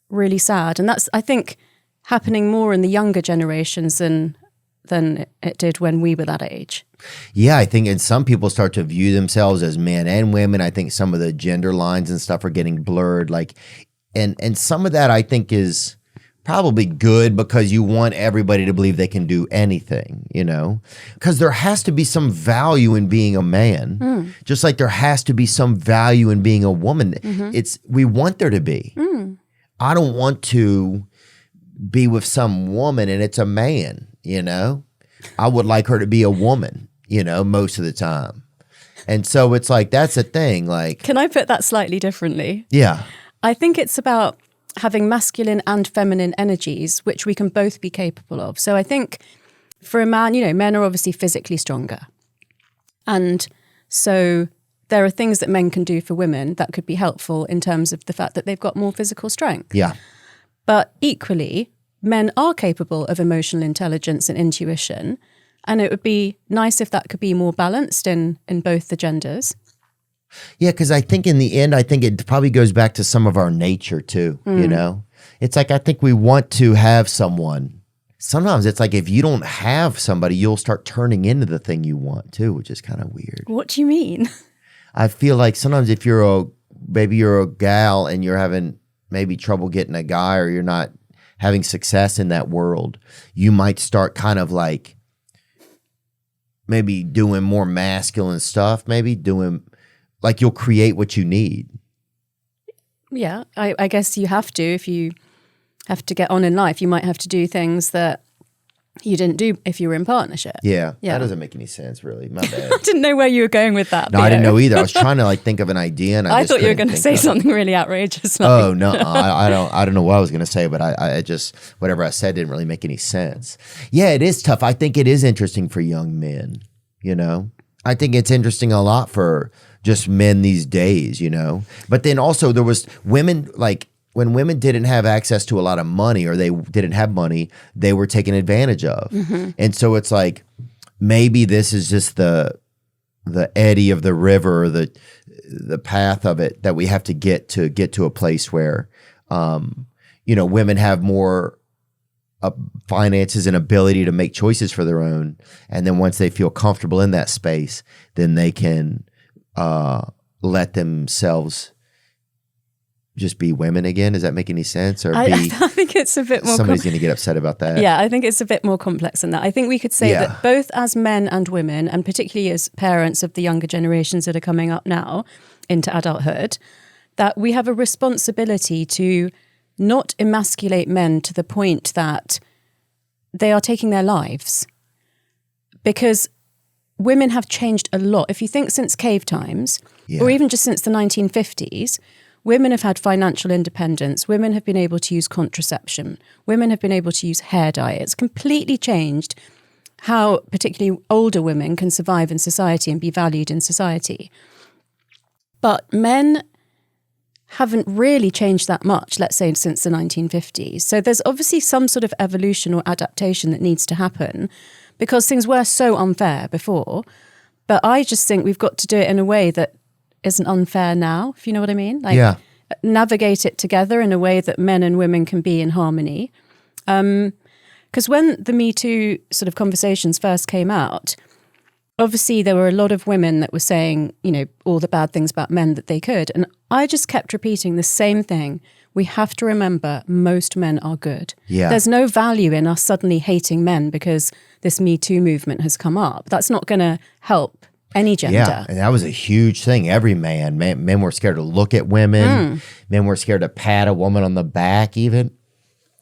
really sad. And that's, I think, happening more in the younger generations than it did when we were that age. Yeah, I think, and some people start to view themselves as men and women. I think some of the gender lines and stuff are getting blurred. And some of that I think is probably good because you want everybody to believe they can do anything, because there has to be some value in being a man, just like there has to be some value in being a woman. We want there to be. I don't want to be with some woman and it's a man, I would like her to be a woman, most of the time. And so it's like, that's a thing. Like, can I put that slightly differently? Yeah. I think it's about having masculine and feminine energies, which we can both be capable of. So I think for a man, men are obviously physically stronger. And so there are things that men can do for women that could be helpful in terms of the fact that they've got more physical strength. Yeah. But equally, men are capable of emotional intelligence and intuition. And it would be nice if that could be more balanced in both the genders. Yeah, because I think in the end, I think it probably goes back to some of our nature too, It's like I think we want to have someone. Sometimes it's like if you don't have somebody, you'll start turning into the thing you want too, which is kind of weird. What do you mean? I feel like sometimes if maybe you're a gal and you're having maybe trouble getting a guy or you're not having success in that world, you might start kind of like maybe doing more masculine stuff, maybe doing like you'll create what you need. Yeah, I guess you have to. If you have to get on in life, you might have to do things that you didn't do if you were in partnership. Yeah. That doesn't make any sense, really. My bad. I didn't know where you were going with that. No, I didn't know either. I was trying to think of an idea, and I thought you were going to say something really outrageous. Oh no, I don't know what I was going to say, but I just whatever I said didn't really make any sense. Yeah, it is tough. I think it is interesting for young men. I think it's interesting a lot for just men these days. But then also there was women when women didn't have access to a lot of money or they didn't have money, they were taken advantage of. And so it's like, maybe this is just the eddy of the river, or the path of it that we have to get to a place where, women have more finances and ability to make choices for their own. And then once they feel comfortable in that space, then they can let themselves just be women again. Does that make any sense? Or I think it's a bit more... Somebody's going to get upset about that. Yeah, I think it's a bit more complex than that. I think we could say that both as men and women, and particularly as parents of the younger generations that are coming up now into adulthood, that we have a responsibility to not emasculate men to the point that they are taking their lives. Because women have changed a lot. If you think since cave times, or even just since the 1950s, women have had financial independence. Women have been able to use contraception. Women have been able to use hair dye. It's completely changed how particularly older women can survive in society and be valued in society. But men haven't really changed that much, let's say, since the 1950s. So there's obviously some sort of evolution or adaptation that needs to happen because things were so unfair before. But I just think we've got to do it in a way that isn't unfair now, if you know what I mean. Navigate it together in a way that men and women can be in harmony. Because when the Me Too sort of conversations first came out, obviously there were a lot of women that were saying, all the bad things about men that they could. And I just kept repeating the same thing. we have to remember most men are good. Yeah. There's no value in us suddenly hating men because this Me Too movement has come up. That's not going to help any gender. Yeah, and that was a huge thing. Every men were scared to look at women. Men were scared to pat a woman on the back even.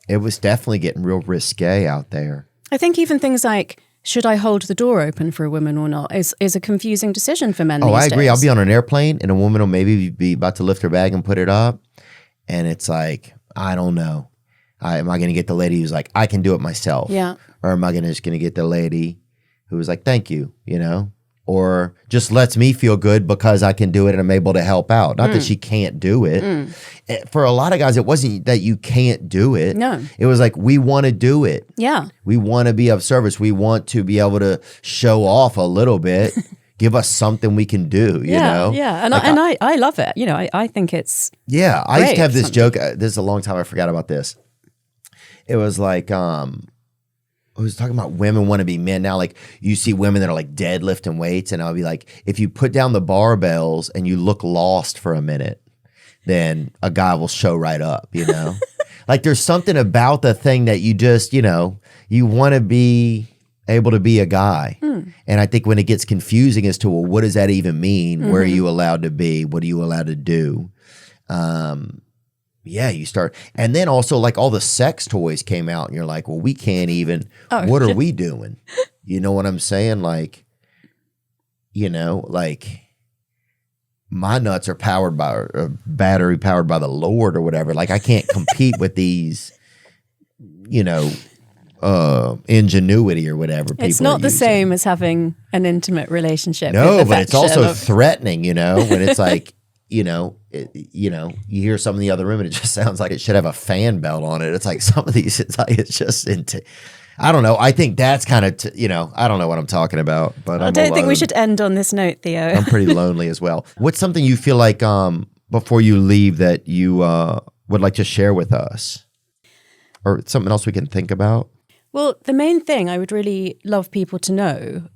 It was definitely getting real risque out there. I think even things like, should I hold the door open for a woman or not, is a confusing decision for men these I agree. days. I'll be on an airplane and a woman will maybe be about to lift her bag and put it up. And it's like, I don't know. Am I going to get the lady who's like, I can do it myself? Yeah. Or am I just going to get the lady who was like, thank you, Or just lets me feel good because I can do it and I'm able to help out. Not that she can't do it. For a lot of guys, it wasn't that you can't do it. No. It was like, we want to do it. Yeah. We want to be of service. We want to be able to show off a little bit. Give us something we can do, you know? Yeah, and, Like I love it. I think it's I used to have this something. joke. This is a long time. I forgot about this. It was like, I was talking about women want to be men now. Like you see women that are like deadlifting weights, and I'll be like, if you put down the barbells and you look lost for a minute, then a guy will show right up, Like there's something about the thing that you just, you want to be able to be a guy. And I think when it gets confusing as to, well, what does that even mean? Where are you allowed to be? What are you allowed to do? You start. And then also like all the sex toys came out and you're like, well, we can't even, what are we doing? You know what I'm saying? Like, like my nuts are powered by a battery powered by the Lord or whatever. Like I can't compete with these, ingenuity or whatever. It's not the same as having an intimate relationship. No, with but it's also affection threatening, when it's like, you hear some in the other room and it just sounds like it should have a fan belt on it. It's like some of these, it's just I don't know. I think that's kind of, I don't know what I'm talking about, but I don't think we should end on this note, Theo. I'm pretty lonely as well. What's something you feel like before you leave that you would like to share with us? Or something else we can think about? Well, the main thing I would really love people to know,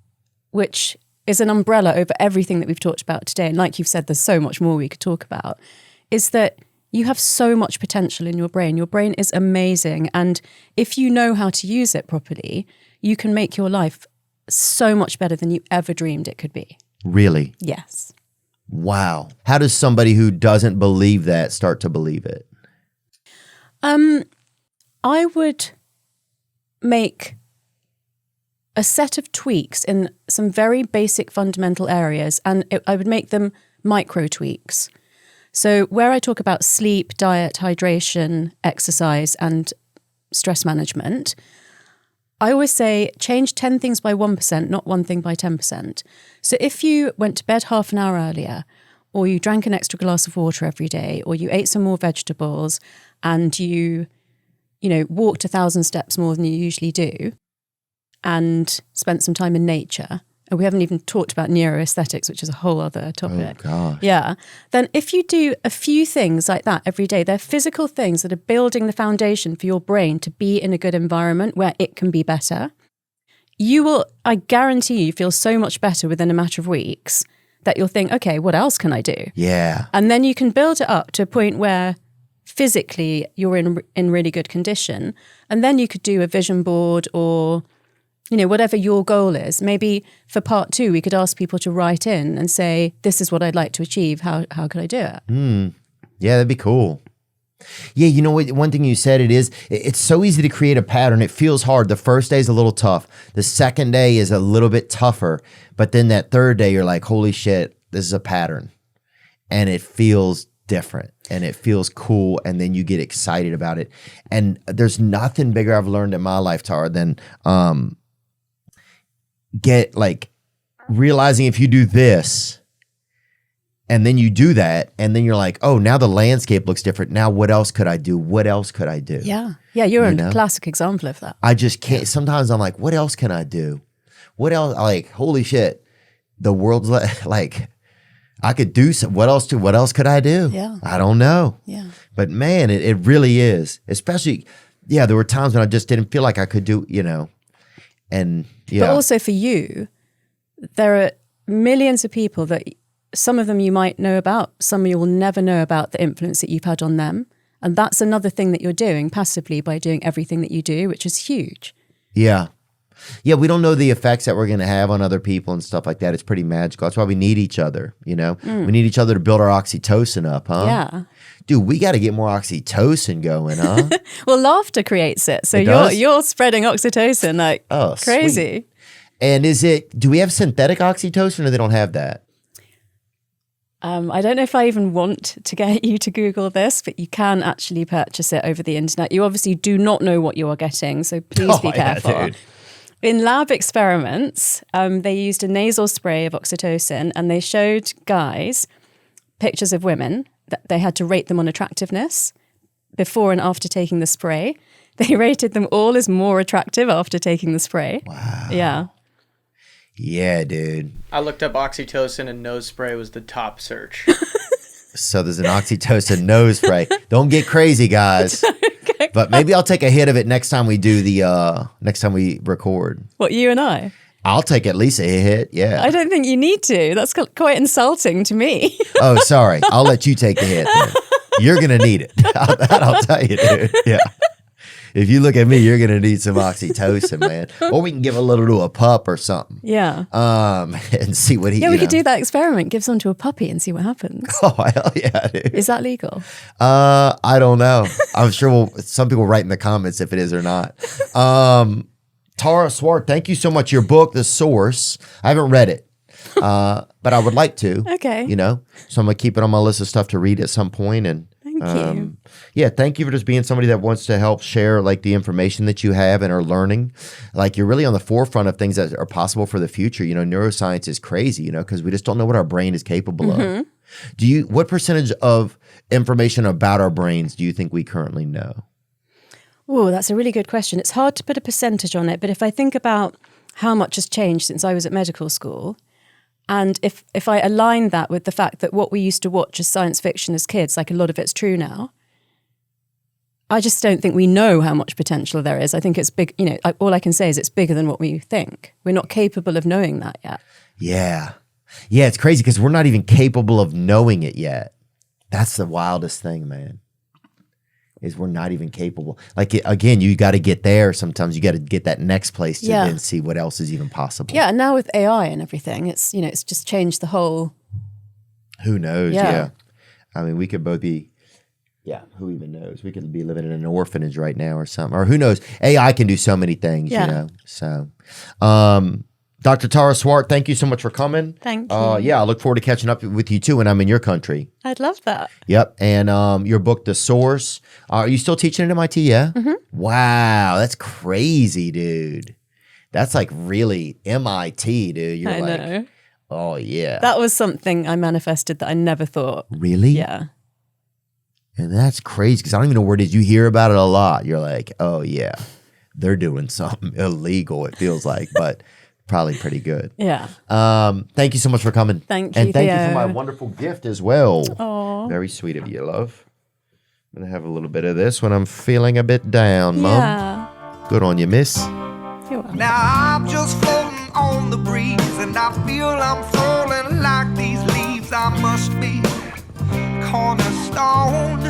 which is an umbrella over everything that we've talked about today, and like you've said, there's so much more we could talk about, is that you have so much potential in your brain. Your brain is amazing. And if you know how to use it properly, you can make your life so much better than you ever dreamed it could be. Really? Yes. Wow. How does somebody who doesn't believe that start to believe it? I would make a set of tweaks in some very basic fundamental areas, and I would make them micro tweaks. So where I talk about sleep, diet, hydration, exercise, and stress management, I always say change 10 things by 1%, not one thing by 10%. So if you went to bed half an hour earlier, or you drank an extra glass of water every day, or you ate some more vegetables, and you walked 1,000 steps more than you usually do, and spent some time in nature, and we haven't even talked about neuroaesthetics, which is a whole other topic. Oh, gosh. Yeah. Then if you do a few things like that every day, they're physical things that are building the foundation for your brain to be in a good environment where it can be better. You will, I guarantee you, feel so much better within a matter of weeks that you'll think, okay, what else can I do? Yeah. And then you can build it up to a point where physically you're in really good condition. And then you could do a vision board or whatever your goal is. Maybe for part 2, we could ask people to write in and say, this is what I'd like to achieve. How could I do it? Yeah, that'd be cool. Yeah, one thing you said, it's so easy to create a pattern. It feels hard. The first day is a little tough. The second day is a little bit tougher. But then that third day, you're like, holy shit, this is a pattern. And it feels different and it feels cool. And then you get excited about it. And there's nothing bigger I've learned in my life, Tara, than realizing if you do this and then you do that and then you're like, oh, now the landscape looks different. Now what else could I do? What else could I do? Yeah. Yeah, you're a classic example of that. I just can't. Sometimes I'm like, what else can I do? What else? Like, holy shit, the world's like, I could do some. What else could I do? Yeah. I don't know. Yeah. But man, it really is. Especially, there were times when I just didn't feel like I could do, and yeah. But also for you, there are millions of people that some of them you might know about, some you will never know about the influence that you've had on them. And that's another thing that you're doing passively by doing everything that you do, which is huge. Yeah. Yeah, we don't know the effects that we're going to have on other people and stuff like that. It's pretty magical. That's why we need each other, you know? We need each other to build our oxytocin up, huh? Yeah. Dude, we got to get more oxytocin going, huh? Well, laughter creates it. So you're spreading oxytocin like crazy. Sweet. And do we have synthetic oxytocin or they don't have that? I don't know if I even want to get you to Google this, but you can actually purchase it over the internet. You obviously do not know what you are getting, so please be careful. Yeah, dude. In lab experiments, they used a nasal spray of oxytocin and they showed guys pictures of women that they had to rate them on attractiveness before and after taking the spray. They rated them all as more attractive after taking the spray. Wow. Yeah. Yeah, dude. I looked up oxytocin and nose spray was the top search. So there's an oxytocin nose spray. Don't get crazy, guys. Okay. But maybe I'll take a hit of it next time we do next time we record. What, you and I? I'll take at least a hit, yeah. I don't think you need to. That's quite insulting to me. Oh, sorry. I'll let you take the hit then. You're going to need it. That I'll tell you, dude. Yeah. If you look at me, you're going to need some oxytocin, man. Or we can give a little to a pup or something. Yeah. And see what he, Yeah, we could do that experiment. Give some to a puppy and see what happens. Oh, hell yeah, dude. Is that legal? I don't know. I'm sure some people write in the comments if it is or not. Tara Swart, thank you so much. Your book, The Source, I haven't read it, but I would like to. Okay. You know, so I'm going to keep it on my list of stuff to read at some point. And Thank you. Yeah, thank you for just being somebody that wants to help share like the information that you have and are learning. Like you're really on the forefront of things that are possible for the future. You know, neuroscience is crazy, you know, because we just don't know what our brain is capable of. What percentage of information about our brains do you think we currently know? Oh, that's a really good question. It's hard to put a percentage on it, but if I think about how much has changed since I was at medical school, and if I align that with the fact that what we used to watch as science fiction as kids, like a lot of it's true now, I just don't think we know how much potential there is. I think it's big, you know, all I can say is it's bigger than what we think. We're not capable of knowing that yet. Yeah. Yeah, it's crazy because we're not even capable of knowing it yet. That's the wildest thing, man. Is we're not even capable. Like, again, you got to get there. Sometimes you got to get that next place to then see what else is even possible. Yeah, and now with AI and everything, it's, you know, it's just changed the whole. Who knows? Yeah. I mean, we could both be, who even knows? We could be living in an orphanage right now or something. Or who knows? AI can do so many things, you know. So, Dr. Tara Swart, thank you so much for coming. Thank you. Yeah, I look forward to catching up with you too when I'm in your country. I'd love that. Yep. And your book, The Source. Are you still teaching at MIT? Yeah? Mm-hmm. Wow. That's crazy, dude. That's like really MIT, dude. You're I know. Oh, yeah. That was something I manifested that I never thought. Really? Yeah. And that's crazy because I don't even know where it is. You hear about it a lot. You're like, oh, yeah, they're doing something illegal, it feels like, but probably pretty good. Yeah. Thank you so much for coming. Thank you, And thank Theo. you for my wonderful gift as well. Aw. Very sweet of you, love. I'm going to have a little bit of this when I'm feeling a bit down, Mom. Yeah. Good on you, miss. You're welcome. Now I'm just floating on the breeze, and I feel I'm falling like these leaves. I must be cornerstone.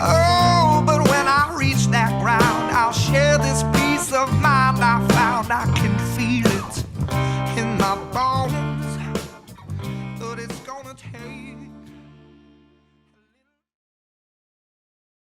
Oh, but when I reach that ground, I'll share